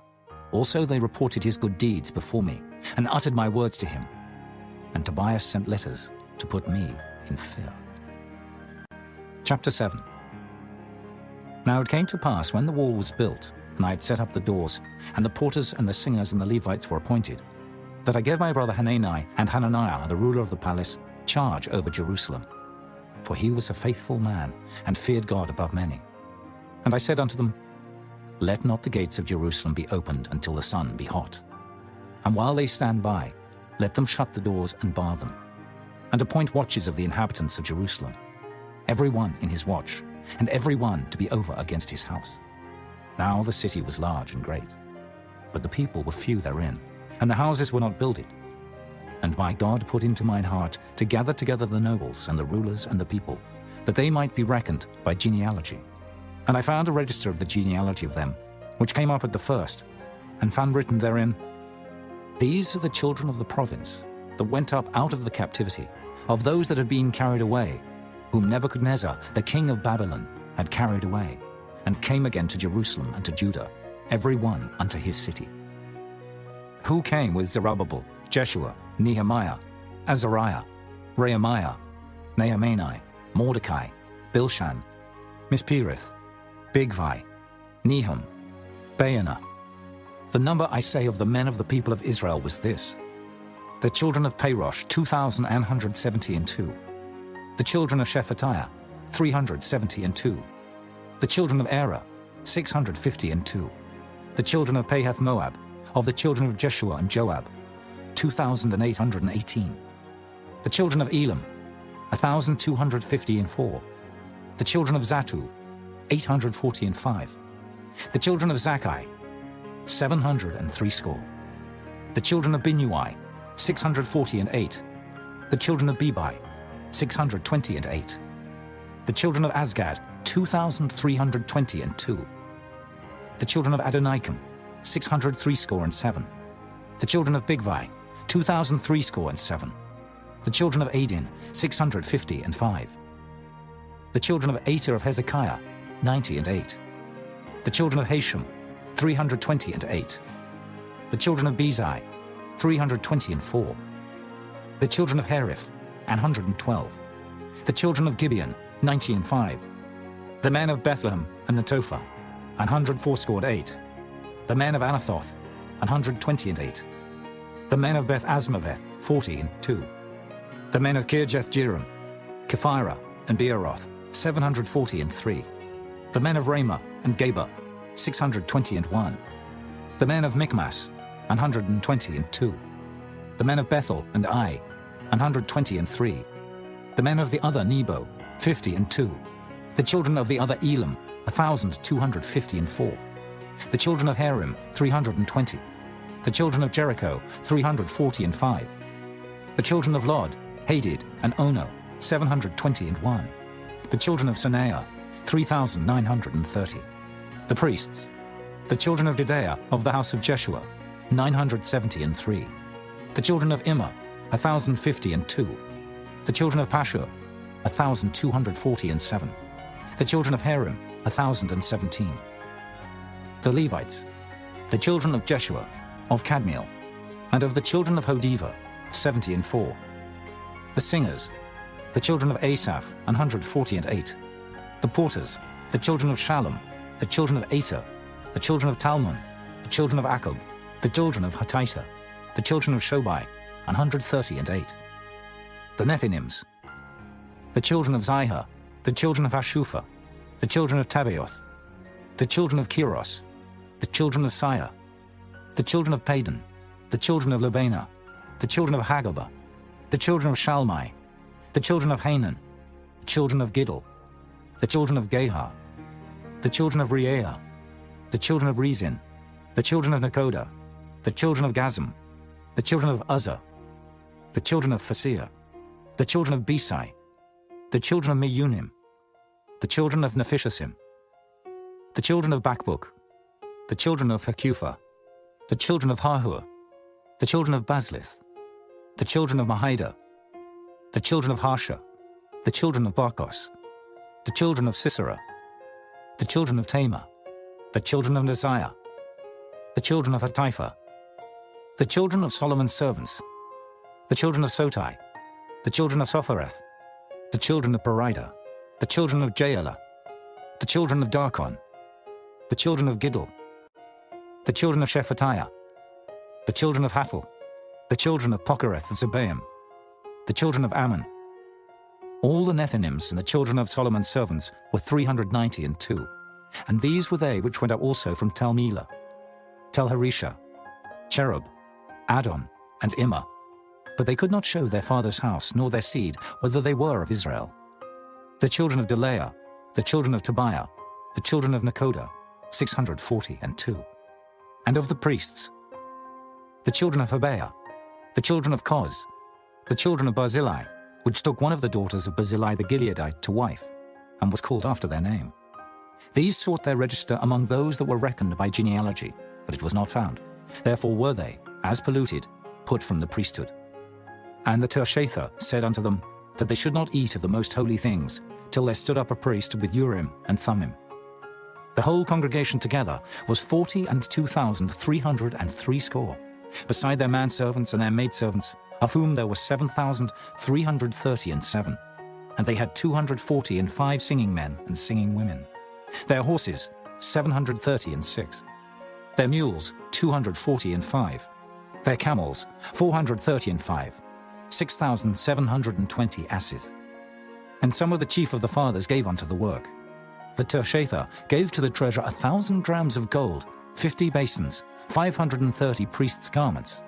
Also they reported his good deeds before me, and uttered my words to him. And Tobiah sent letters to put me in fear. Chapter 7. Now it came to pass, when the wall was built, and I had set up the doors, and the porters and the singers and the Levites were appointed, that I gave my brother Hanani and Hananiah, the ruler of the palace, charge over Jerusalem. For he was a faithful man, and feared God above many. And I said unto them, Let not the gates of Jerusalem be opened until the sun be hot. And while they stand by, let them shut the doors and bar them, and appoint watches of the inhabitants of Jerusalem, every one in his watch, and every one to be over against his house. Now the city was large and great, but the people were few therein, and the houses were not builded. And my God put into mine heart to gather together the nobles and the rulers and the people, that they might be reckoned by genealogy. And I found a register of the genealogy of them, which came up at the first, and found written therein, These are the children of the province that went up out of the captivity, of those that had been carried away, whom Nebuchadnezzar, the king of Babylon, had carried away, and came again to Jerusalem and to Judah, every one unto his city. Who came with Zerubbabel, Jeshua, Nehemiah, Azariah, Rehemiah, Nehemani, Mordecai, Bilshan, Mispirith, Bigvai, Nehum, Baanah. The number, I say, of the men of the people of Israel was this: the children of Parosh, 2,172. The children of Shephatiah, 372. The children of Era, 652. The children of Pahath Moab, of the children of Jeshua and Joab, 2,818. The children of Elam, 1,254. The children of Zatu, 845. The children of Zakkai, 760. The children of Binnui, 648. The children of Bebai, 628. The children of Azgad, 2,322. The children of Adonikam, 667. The children of Bigvai, 2,037. The children of Adin, 655. The children of Ater of Hezekiah, 98. The children of Hashem, 328. The children of Bezai, 324. The children of Hariph, 112. The children of Gibeon, 95. The men of Bethlehem and Netophah, 148. The men of Anathoth, 128. The men of Beth Asmaveth, 42. The men of Kirjath-jearim, Kephirah, and Beeroth, 743. The men of Ramah and Geba, 621. The men of Michmas, 122. The men of Bethel and Ai, 123. The men of the other Nebo, 50 The children of the other Elam, 1,254. The children of Harim, 320. The children of Jericho, 345. The children of Lod, Hadid, and Ono, 721. The children of Sanaiah, 3,930. The priests. The children of Judea of the house of Jeshua, 973. The children of Immer, 1,052. The children of Pashur, 1,247. The children of Harim, 1,017. The Levites. The children of Jeshua, of Kadmiel, and of the children of Hodiva, 74. The singers. The children of Asaph, 148. The porters. The children of Shallum. The children of Ater. The children of Talmon. The children of Akub. The children of Hatita. The children of Shobai, 138. The Nethinims. The children of Zihah. The children of Ashupha. The children of Tabaoth. The children of Kiros. The children of Siyah. The children of Padan. The children of Lebana. The children of Hagabah. The children of Shalmai. The children of Hanan. The children of Giddel. The children of Gehar. The children of Reaiah. The children of Rezin. The children of Nekoda. The children of Gazam. The children of Uzzah. The children of Phasir. The children of Besai. The children of Meunim. The children of Nephishasim. The children of Bakbuk. The children of Hakupha. The children of Hahur. The children of Baslith. The children of Mahida. The children of Harsha. The children of Barkos. The children of Sisera. The children of Tamar. The children of Neziah. The children of Hatipha. The children of Solomon's servants. The children of Sotai. The children of Sophereth. The children of Perida. The children of Jaela. The children of Darkon. The children of Giddel. The children of Shephatiah. The children of Hattil. The children of Pokereth of Zebaim. The children of Ammon. All the Nethinims and the children of Solomon's servants were 392. And these were they which went up also from Tel Melah, Tel Harisha, Cherub, Adon, and Immer. But they could not show their father's house, nor their seed, whether they were of Israel. The children of Delaiah, the children of Tobiah, the children of Nekoda, 642. And of the priests, the children of Hobaiah, the children of Koz, the children of Barzillai, which took one of the daughters of Barzillai the Gileadite to wife, and was called after their name. These sought their register among those that were reckoned by genealogy, but it was not found. Therefore were they, as polluted, put from the priesthood. And the Tershatha said unto them, that they should not eat of the most holy things, till there stood up a priest with Urim and Thummim. The whole congregation together was 42,303, beside their manservants and their maidservants, of whom there were 7,337. And they had 245 singing men and singing women. Their horses, 736. Their mules, 245. Their camels, 435. 6,720 asses. And some of the chief of the fathers gave unto the work. The Tershatha gave to the treasure 1,000 drams of gold, 50 basins, 530 priests' garments.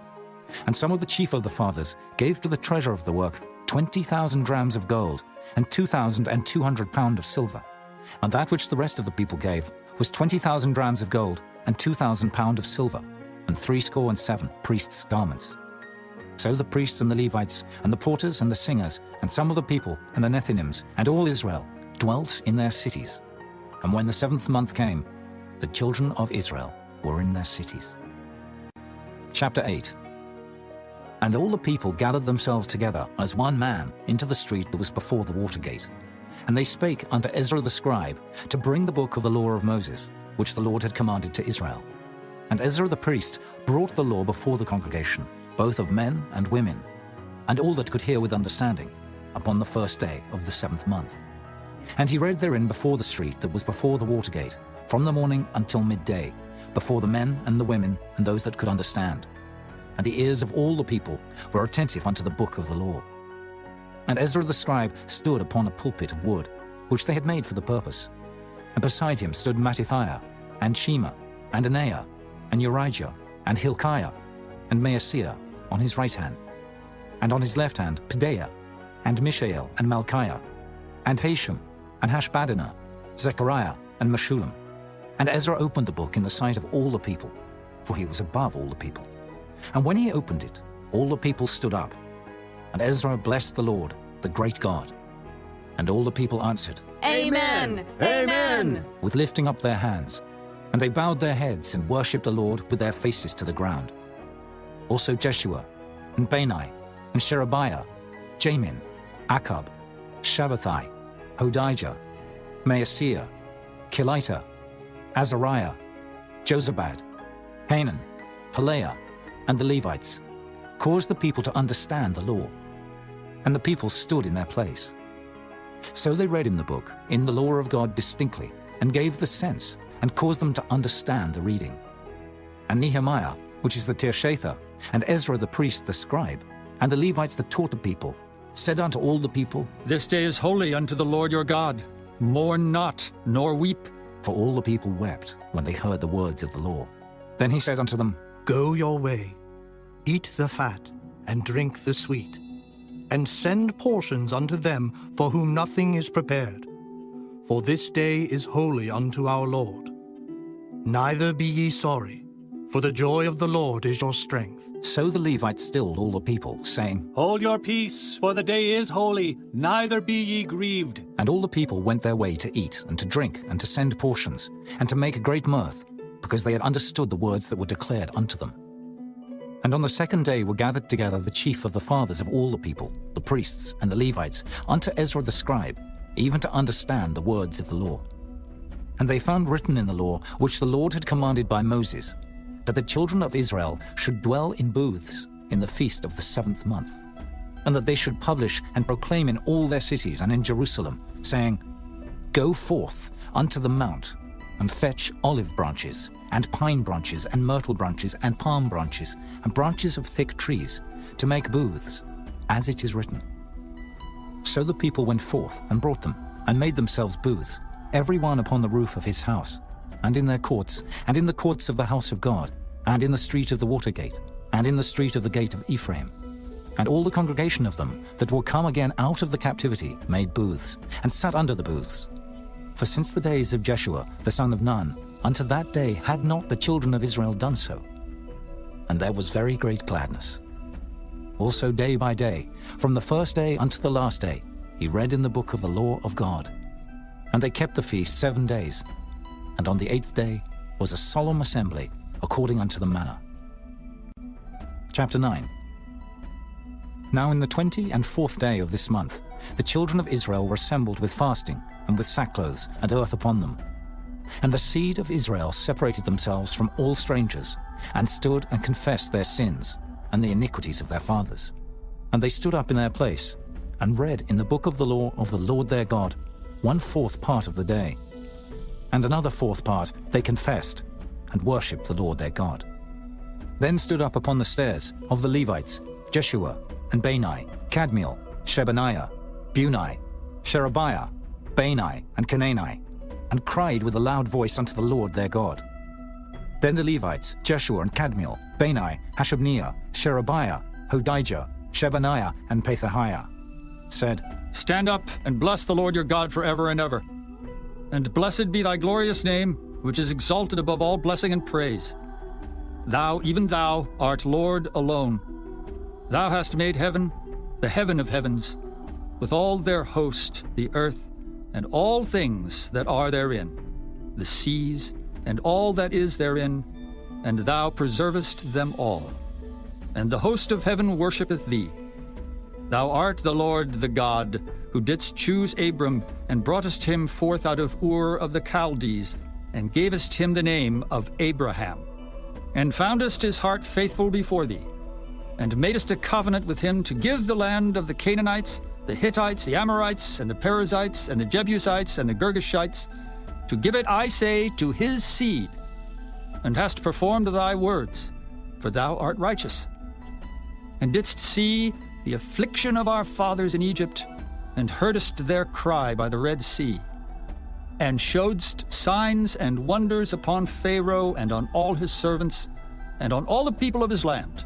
And some of the chief of the fathers gave to the treasure of the work 20,000 drams of gold, and 2,200 pound of silver. And that which the rest of the people gave was 20,000 drams of gold, and 2,000 pound of silver, and 67 priests' garments. So the priests and the Levites, and the porters and the singers, and some of the people, and the Nethinims, and all Israel, dwelt in their cities. And when the 7th month came, the children of Israel were in their cities. Chapter 8. And all the people gathered themselves together as one man into the street that was before the water gate. And they spake unto Ezra the scribe to bring the book of the law of Moses, which the Lord had commanded to Israel. And Ezra the priest brought the law before the congregation, both of men and women, and all that could hear with understanding, upon the first day of the 7th month. And he read therein before the street that was before the water gate, from the morning until midday, before the men and the women and those that could understand. And the ears of all the people were attentive unto the book of the law. And Ezra the scribe stood upon a pulpit of wood, which they had made for the purpose. And beside him stood Mattithiah, and Shema, and Anaiah, and Urijah, and Hilkiah, and Maaseiah on his right hand. and on his left hand Pedaiah, and Mishael, and Malchiah, and Hashem, and Hashbaddanah, Zechariah, and Meshullam. And Ezra opened the book in the sight of all the people, for he was above all the people. And when he opened it, all the people stood up. And Ezra blessed the Lord, the great God. And all the people answered, Amen! Amen! with lifting up their hands. And they bowed their heads and worshipped the Lord with their faces to the ground. Also Jeshua, and Bani, and Sherebiah, Jamin, Akkub, Shabbathai, Hodijah, Maaseiah, Kelita, Azariah, Jozabad, Hanan, Pelaiah, and the Levites, caused the people to understand the law. And the people stood in their place. So they read in the book, in the law of God distinctly, and gave the sense, and caused them to understand the reading. And Nehemiah, which is the Tirshatha, and Ezra the priest the scribe, and the Levites that taught the people, said unto all the people, This day is holy unto the Lord your God. Mourn not, nor weep. For all the people wept when they heard the words of the law. Then he said unto them, Go your way, eat the fat, and drink the sweet, and send portions unto them for whom nothing is prepared. For this day is holy unto our Lord. Neither be ye sorry, for the joy of the Lord is your strength. So the Levites stilled all the people, saying, Hold your peace, for the day is holy, neither be ye grieved. And all the people went their way to eat and to drink and to send portions, and to make a great mirth, because they had understood the words that were declared unto them. And on the second day were gathered together the chief of the fathers of all the people, the priests and the Levites, unto Ezra the scribe, even to understand the words of the law. And they found written in the law, which the Lord had commanded by Moses, that the children of Israel should dwell in booths in the feast of the 7th month, and that they should publish and proclaim in all their cities and in Jerusalem, saying, Go forth unto the mount, and fetch olive branches, and pine branches, and myrtle branches, and palm branches, and branches of thick trees, to make booths, as it is written. So the people went forth and brought them, and made themselves booths, every one upon the roof of his house, and in their courts, and in the courts of the house of God, and in the street of the water gate, and in the street of the gate of Ephraim. And all the congregation of them that were come again out of the captivity made booths, and sat under the booths. For since the days of Jeshua the son of Nun, unto that day had not the children of Israel done so. And there was very great gladness. Also day by day, from the first day unto the last day, he read in the book of the law of God. And they kept the feast 7 days. And on the 8th day was a solemn assembly, according unto the manner. Chapter 9. Now in the 24th day of this month, the children of Israel were assembled with fasting, and with sackcloths and earth upon them. And the seed of Israel separated themselves from all strangers, and stood and confessed their sins, and the iniquities of their fathers. And they stood up in their place, and read in the book of the law of the Lord their God 1/4 part of the day. And another 4th part they confessed, and worshipped the Lord their God. Then stood up upon the stairs of the Levites Jeshua, and Bani, Kadmiel, Shebaniah, Bunai, Sherebiah, Bani, and Canaani, and cried with a loud voice unto the Lord their God. Then the Levites, Jeshua and Kadmiel, Bani, Hashabniah, Sherebiah, Hodijah, Shebaniah, and Pethahiah, said, Stand up and bless the Lord your God forever and ever. And blessed be thy glorious name, which is exalted above all blessing and praise. Thou, even thou, art Lord alone. Thou hast made heaven, the heaven of heavens, with all their host, the earth, and all things that are therein, the seas, and all that is therein, and thou preservest them all. And the host of heaven worshippeth thee. Thou art the Lord the God, who didst choose Abram, and broughtest him forth out of Ur of the Chaldees, and gavest him the name of Abraham, and foundest his heart faithful before thee, and madest a covenant with him to give the land of the Canaanites, the Hittites, the Amorites, and the Perizzites, and the Jebusites, and the Girgashites, to give it, I say, to his seed, and hast performed thy words, for thou art righteous, and didst see the affliction of our fathers in Egypt, and heardest their cry by the Red Sea, and showedst signs and wonders upon Pharaoh and on all his servants, and on all the people of his land,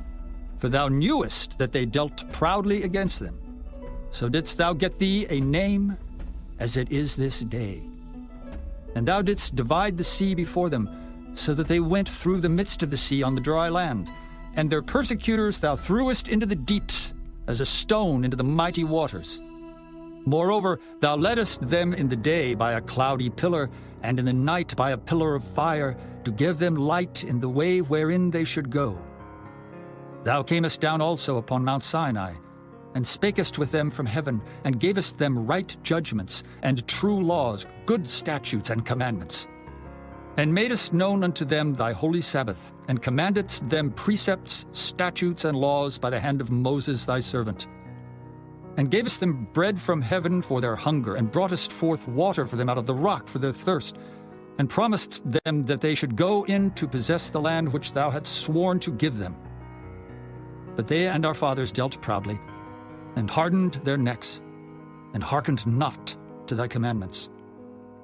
for thou knewest that they dealt proudly against them. So didst thou get thee a name, as it is this day. And thou didst divide the sea before them, so that they went through the midst of the sea on the dry land. And their persecutors thou threwest into the deeps, as a stone into the mighty waters. Moreover, thou leddest them in the day by a cloudy pillar, and in the night by a pillar of fire, to give them light in the way wherein they should go. Thou camest down also upon Mount Sinai, and spakest with them from heaven, and gavest them right judgments, and true laws, good statutes and commandments. And madest known unto them thy holy Sabbath, and commandedst them precepts, statutes, and laws by the hand of Moses thy servant. And gavest them bread from heaven for their hunger, and broughtest forth water for them out of the rock for their thirst, and promised them that they should go in to possess the land which thou hadst sworn to give them. But they and our fathers dealt proudly, and hardened their necks, and hearkened not to thy commandments,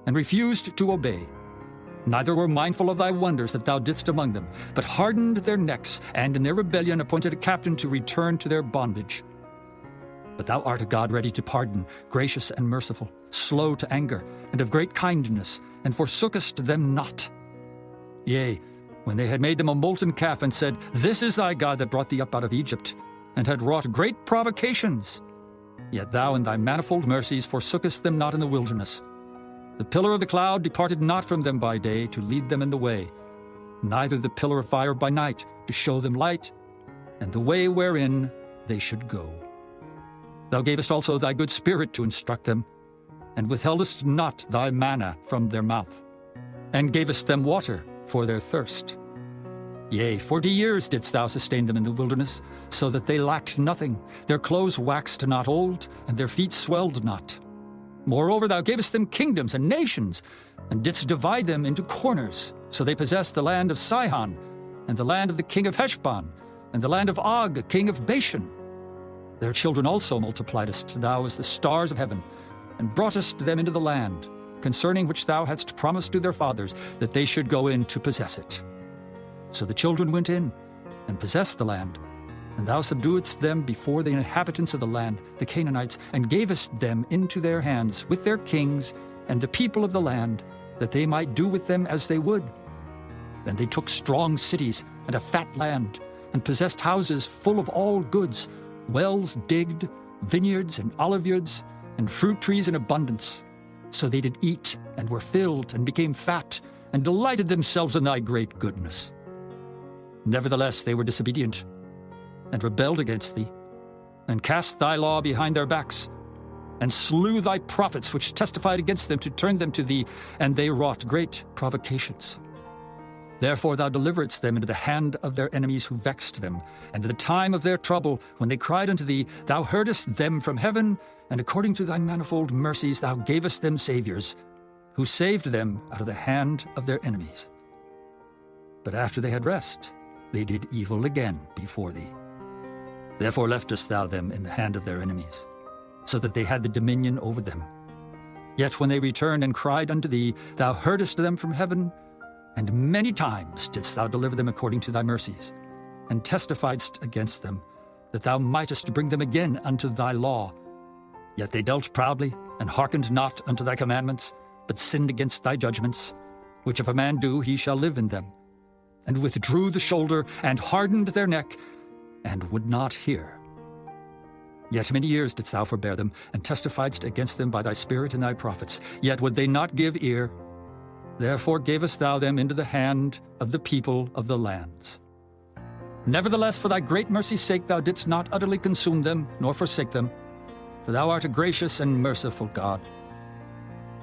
and refused to obey, neither were mindful of thy wonders that thou didst among them, but hardened their necks, and in their rebellion appointed a captain to return to their bondage. But thou art a God ready to pardon, gracious and merciful, slow to anger, and of great kindness, and forsookest them not. Yea, when they had made them a molten calf, and said, This is thy God that brought thee up out of Egypt, and had wrought great provocations, yet thou in thy manifold mercies forsookest them not in the wilderness. The pillar of the cloud departed not from them by day to lead them in the way, neither the pillar of fire by night to show them light, and the way wherein they should go. Thou gavest also thy good spirit to instruct them, and withheldest not thy manna from their mouth, and gavest them water for their thirst. Yea, 40 years didst thou sustain them in the wilderness, so that they lacked nothing. Their clothes waxed not old, and their feet swelled not. Moreover, thou gavest them kingdoms and nations, and didst divide them into corners. So they possessed the land of Sihon, and the land of the king of Heshbon, and the land of Og, king of Bashan. Their children also multipliedst thou as the stars of heaven, and broughtest them into the land, concerning which thou hadst promised to their fathers, that they should go in to possess it. So the children went in, and possessed the land, and thou subduedst them before the inhabitants of the land, the Canaanites, and gavest them into their hands with their kings and the people of the land, that they might do with them as they would. Then they took strong cities and a fat land, and possessed houses full of all goods, wells digged, vineyards and oliveyards, and fruit trees in abundance. So they did eat, and were filled, and became fat, and delighted themselves in thy great goodness. Nevertheless they were disobedient, and rebelled against thee, and cast thy law behind their backs, and slew thy prophets which testified against them to turn them to thee, and they wrought great provocations. Therefore thou deliveredst them into the hand of their enemies who vexed them, and in the time of their trouble, when they cried unto thee, thou heardest them from heaven, and according to thy manifold mercies thou gavest them saviors, who saved them out of the hand of their enemies. But after they had rest, they did evil again before thee. Therefore leftest thou them in the hand of their enemies, so that they had the dominion over them. Yet when they returned and cried unto thee, thou heardest them from heaven, and many times didst thou deliver them according to thy mercies, and testifiedst against them, that thou mightest bring them again unto thy law. Yet they dealt proudly, and hearkened not unto thy commandments, but sinned against thy judgments, which if a man do, he shall live in them, and withdrew the shoulder, and hardened their neck, and would not hear. Yet many years didst thou forbear them, and testifiedst against them by thy Spirit and thy prophets. Yet would they not give ear. Therefore gavest thou them into the hand of the people of the lands. Nevertheless, for thy great mercy's sake, thou didst not utterly consume them, nor forsake them, for thou art a gracious and merciful God.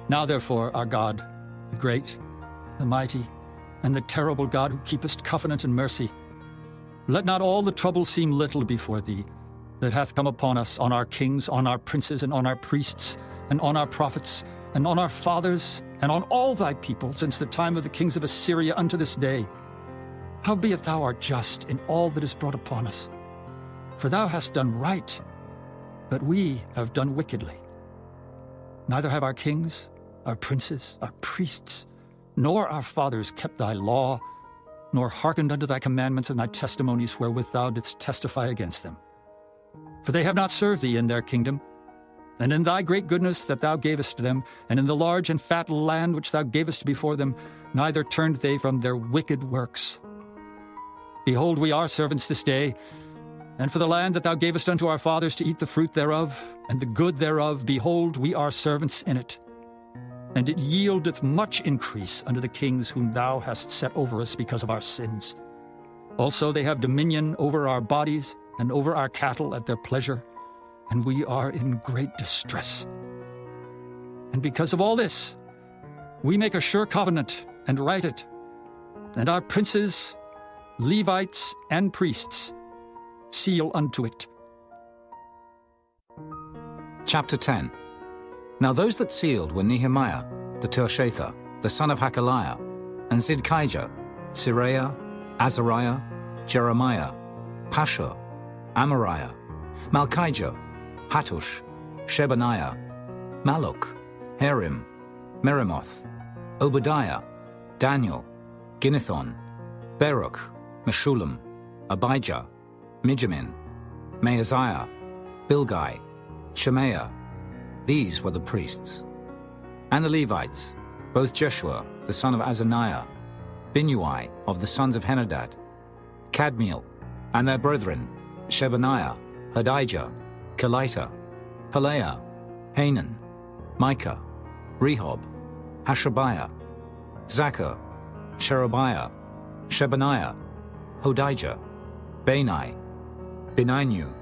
Now therefore, our God, the great, the mighty, and the terrible God who keepest covenant and mercy, let not all the trouble seem little before thee, that hath come upon us, on our kings, on our princes, and on our priests, and on our prophets, and on our fathers, and on all thy people, since the time of the kings of Assyria unto this day. Howbeit thou art just in all that is brought upon us. For thou hast done right, but we have done wickedly. Neither have our kings, our princes, our priests, nor our fathers kept thy law, nor hearkened unto thy commandments and thy testimonies wherewith thou didst testify against them. For they have not served thee in their kingdom, and in thy great goodness that thou gavest them, and in the large and fat land which thou gavest before them, neither turned they from their wicked works. Behold, we are servants this day, and for the land that thou gavest unto our fathers to eat the fruit thereof, and the good thereof, behold, we are servants in it. And it yieldeth much increase unto the kings whom thou hast set over us because of our sins. Also they have dominion over our bodies and over our cattle at their pleasure, and we are in great distress. And because of all this, we make a sure covenant and write it, and our princes, Levites, and priests seal unto it. Chapter 10. Now those that sealed were Nehemiah, the Tirshatha, the son of Hakaliah, and Zidkijah, Siraiah, Azariah, Jeremiah, Pashur, Amariah, Malchijah, Hattush, Shebaniah, Maluk, Harim, Meremoth, Obadiah, Daniel, Ginnethon, Baruch, Meshullam, Abijah, Mijamin, Maaziah, Bilgai, Shemaiah. These were the priests. And the Levites, both Jeshua, the son of Azaniah, Binnui of the sons of Henadad, Kadmiel, and their brethren, Shebaniah, Hodijah, Kelita, Pelaiah, Hanan, Micah, Rehob, Hashabiah, Zachar, Sherebiah, Shebaniah, Hodijah, Bani, Beninu,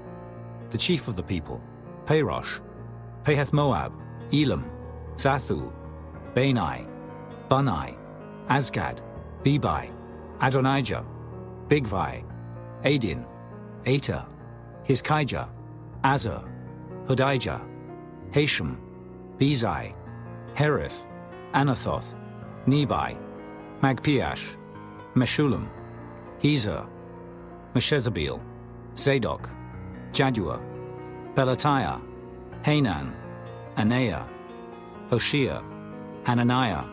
the chief of the people, Parosh, Pahath Moab, Elam, Zathu, Bani, Bunai, Azgad, Bebai, Adonijah, Bigvai, Adin, Ater, Hizkijah, Azar, Hodijah, Hashem, Bezai, Herif, Anathoth, Nebai, Magpiash, Meshullam, Hezer, Meshezabeel, Zadok, Jaddua, Pelatiah, Hanan, Anaiah, Hoshea, Hananiah,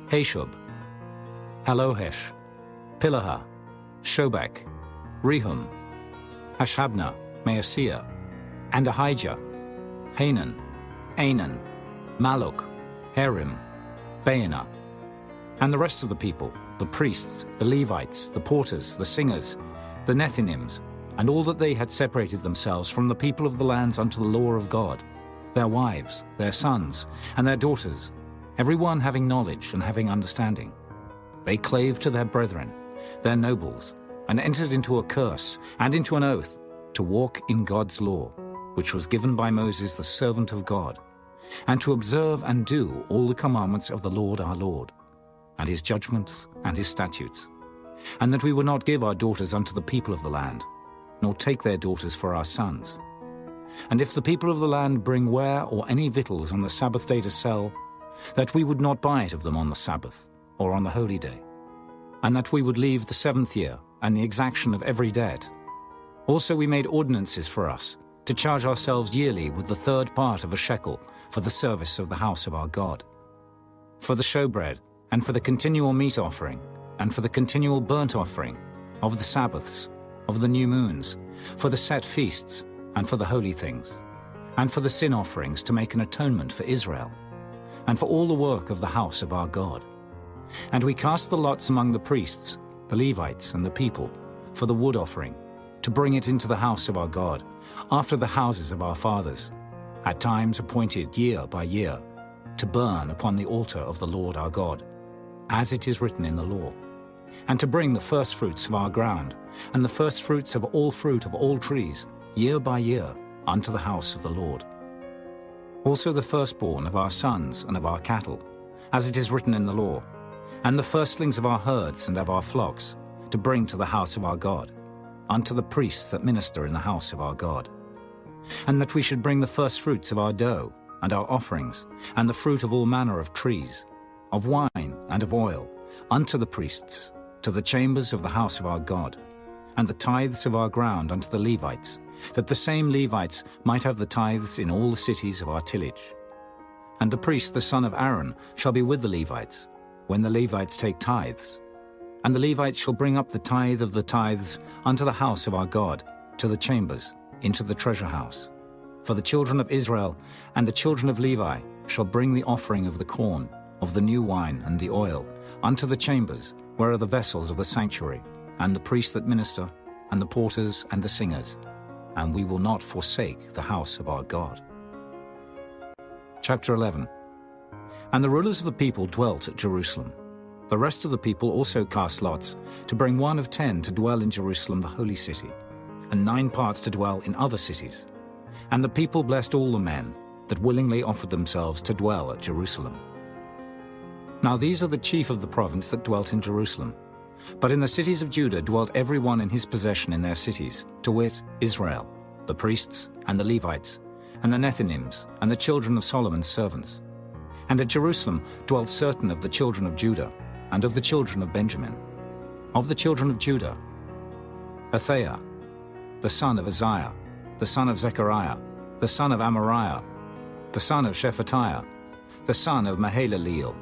Hashub, Halohesh, Pilaha, Shobek, Rehum, Hashabnah, Maaseiah, and Ahijah, Hanan, Anan, Maluk, Harim, Baanah, and the rest of the people, the priests, the Levites, the porters, the singers, the Nethinims, and all that they had separated themselves from the people of the lands unto the law of God, their wives, their sons, and their daughters, every one having knowledge and having understanding. They clave to their brethren, their nobles, and entered into a curse and into an oath to walk in God's law, which was given by Moses the servant of God, and to observe and do all the commandments of the Lord our Lord, and his judgments and his statutes, and that we would not give our daughters unto the people of the land, nor take their daughters for our sons. And if the people of the land bring ware or any victuals on the Sabbath day to sell, that we would not buy it of them on the Sabbath, or on the holy day, and that we would leave the 7th year and the exaction of every debt. Also we made ordinances for us, to charge ourselves yearly with the 3rd part of a shekel for the service of the house of our God, for the showbread, and for the continual meat offering, and for the continual burnt offering, of the Sabbaths, of the new moons, for the set feasts, and for the holy things, and for the sin offerings to make an atonement for Israel, and for all the work of the house of our God. And we cast the lots among the priests, the Levites, and the people, for the wood offering, to bring it into the house of our God, after the houses of our fathers, at times appointed year by year, to burn upon the altar of the Lord our God, as it is written in the law, and to bring the firstfruits of our ground, and the firstfruits of all fruit of all trees, year by year, unto the house of the Lord. Also the firstborn of our sons and of our cattle, as it is written in the law, and the firstlings of our herds and of our flocks, to bring to the house of our God, unto the priests that minister in the house of our God. And that we should bring the firstfruits of our dough, and our offerings, and the fruit of all manner of trees, of wine and of oil, unto the priests, to the chambers of the house of our God, and the tithes of our ground unto the Levites, that the same Levites might have the tithes in all the cities of our tillage. And the priest the son of Aaron shall be with the Levites, when the Levites take tithes. And the Levites shall bring up the tithe of the tithes unto the house of our God, to the chambers, into the treasure house. For the children of Israel and the children of Levi shall bring the offering of the corn, of the new wine and the oil, unto the chambers, where are the vessels of the sanctuary, and the priests that minister, and the porters and the singers. And we will not forsake the house of our God. Chapter 11. And the rulers of the people dwelt at Jerusalem. The rest of the people also cast lots, to bring 1 of 10 to dwell in Jerusalem the holy city, and 9 parts to dwell in other cities. And the people blessed all the men that willingly offered themselves to dwell at Jerusalem. Now these are the chief of the province that dwelt in Jerusalem. But in the cities of Judah dwelt every one in his possession in their cities, to wit, Israel, the priests, and the Levites, and the Nethinims, and the children of Solomon's servants. And at Jerusalem dwelt certain of the children of Judah, and of the children of Benjamin. Of the children of Judah, Athaiah, the son of Uzziah, the son of Zechariah, the son of Amariah, the son of Shephatiah, the son of Mahalaleel.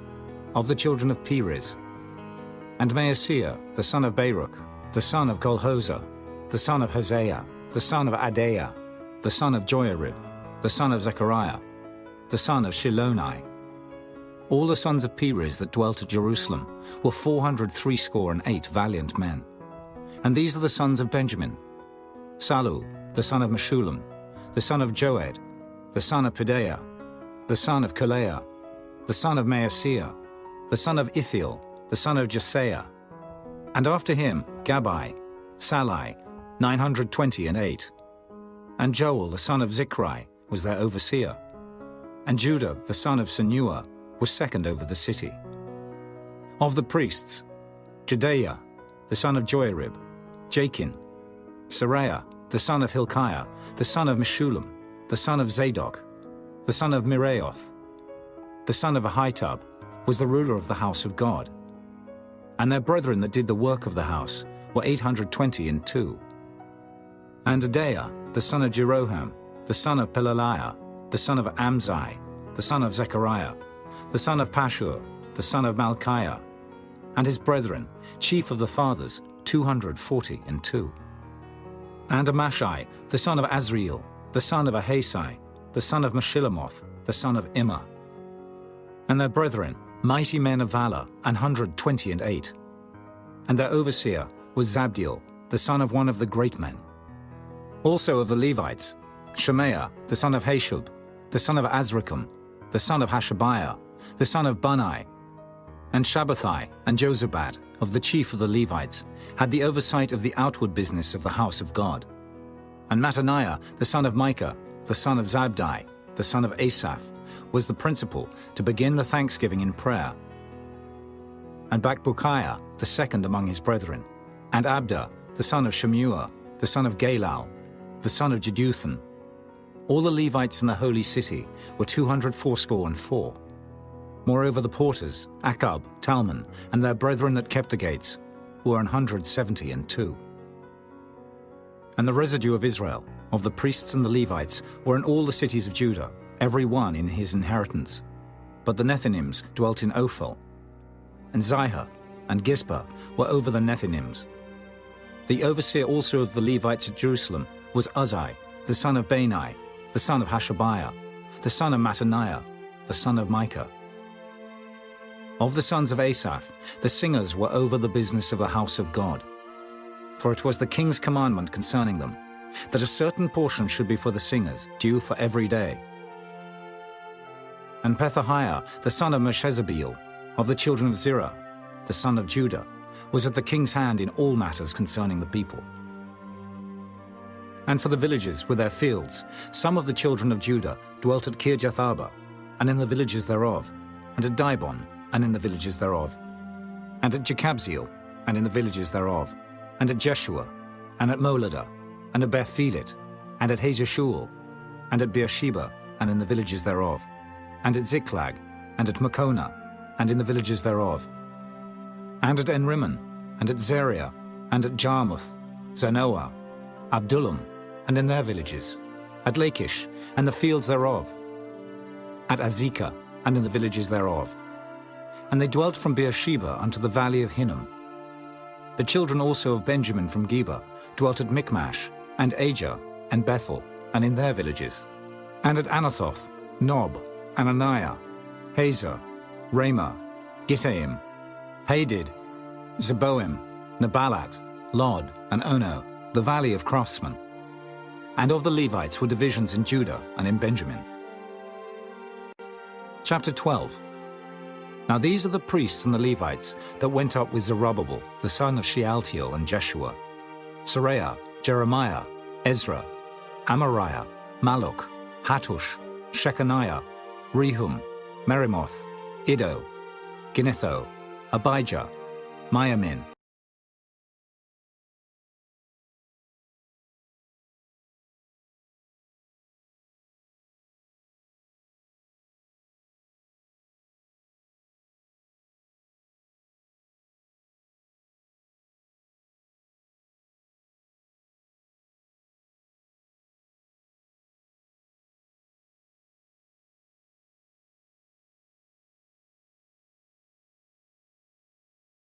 Of the children of Perez, and Maaseiah, the son of Baruch, the son of Kolhoza, the son of Hosea, the son of Adaiah, the son of Joiarib, the son of Zechariah, the son of Shiloni. All the sons of Perez that dwelt at Jerusalem were 468 valiant men. And these are the sons of Benjamin: Salu, the son of Meshullam, the son of Joed, the son of Pedaiah, the son of Kaleah, the son of Maaseiah, the son of Ithiel, the son of Jesaiah. And after him Gabai, Salai, 928. And Joel, the son of Zichri, was their overseer. And Judah, the son of Senua, was second over the city. Of the priests, Jedaiah, the son of Joiarib, Jachin, Seraiah, the son of Hilkiah, the son of Meshullam, the son of Zadok, the son of Miraioth, the son of Ahitub, was the ruler of the house of God. And their brethren that did the work of the house were 822. And Adaiah, the son of Jeroham, the son of Pelaliah, the son of Amzai, the son of Zechariah, the son of Pashur, the son of Malchiah, and his brethren, chief of the fathers, 242. And Amashai, the son of Azriel, the son of Ahasai, the son of Meshillamoth, the son of Immer. And their brethren, mighty men of valor, 128. And their overseer was Zabdiel, the son of one of the great men. Also of the Levites, Shemaiah, the son of Hashub, the son of Azrikam, the son of Hashabiah, the son of Bunai. And Shabbathai and Jozabad, of the chief of the Levites, had the oversight of the outward business of the house of God. And Mattaniah, the son of Micah, the son of Zabdi, the son of Asaph, was the principal to begin the thanksgiving in prayer. And Bakbukiah, the second among his brethren, and Abda, the son of Shemua, the son of Galal, the son of Jeduthun. All the Levites in the holy city were 284. Moreover the porters, Akab, Talmon, and their brethren that kept the gates, were 172. And the residue of Israel, of the priests and the Levites, were in all the cities of Judah, every one in his inheritance. But the Nethinims dwelt in Ophel, and Zihah and Gizpah were over the Nethinims. The overseer also of the Levites at Jerusalem was Uzzi, the son of Bani, the son of Hashabiah, the son of Mattaniah, the son of Micah. Of the sons of Asaph, the singers were over the business of the house of God. For it was the king's commandment concerning them, that a certain portion should be for the singers, due for every day. And Pethahiah, the son of Meshezabeel, of the children of Zerah, the son of Judah, was at the king's hand in all matters concerning the people. And for the villages with their fields, some of the children of Judah dwelt at Kirjath-arba, and in the villages thereof, and at Dibon, and in the villages thereof, and at Jekabzeel, and in the villages thereof, and at Jeshua, and at Moladah, and at Beth-Phelet, and at Hazeshul, and at Beersheba, and in the villages thereof, and at Ziklag, and at Makona, and in the villages thereof, and at Enrimmon, and at Zeriah, and at Jarmuth, Zanoah, Abdullam, and in their villages, at Lachish, and the fields thereof, at Azekah, and in the villages thereof. And they dwelt from Beersheba unto the valley of Hinnom. The children also of Benjamin from Geba dwelt at Michmash, and Ajah, and Bethel, and in their villages, and at Anathoth, Nob, Ananiah, Hazor, Ramah, Gittaim, Hadid, Zeboim, Nebalat, Lod, and Ono, the valley of craftsmen. And of the Levites were divisions in Judah and in Benjamin. Chapter 12. Now these are the priests and the Levites that went up with Zerubbabel, the son of Shealtiel, and Jeshua: Seraiah, Jeremiah, Ezra, Amariah, Malluch, Hattush, Shechaniah, Rehum, Merimoth, Iddo, Ginnetho, Abijah, Miamin,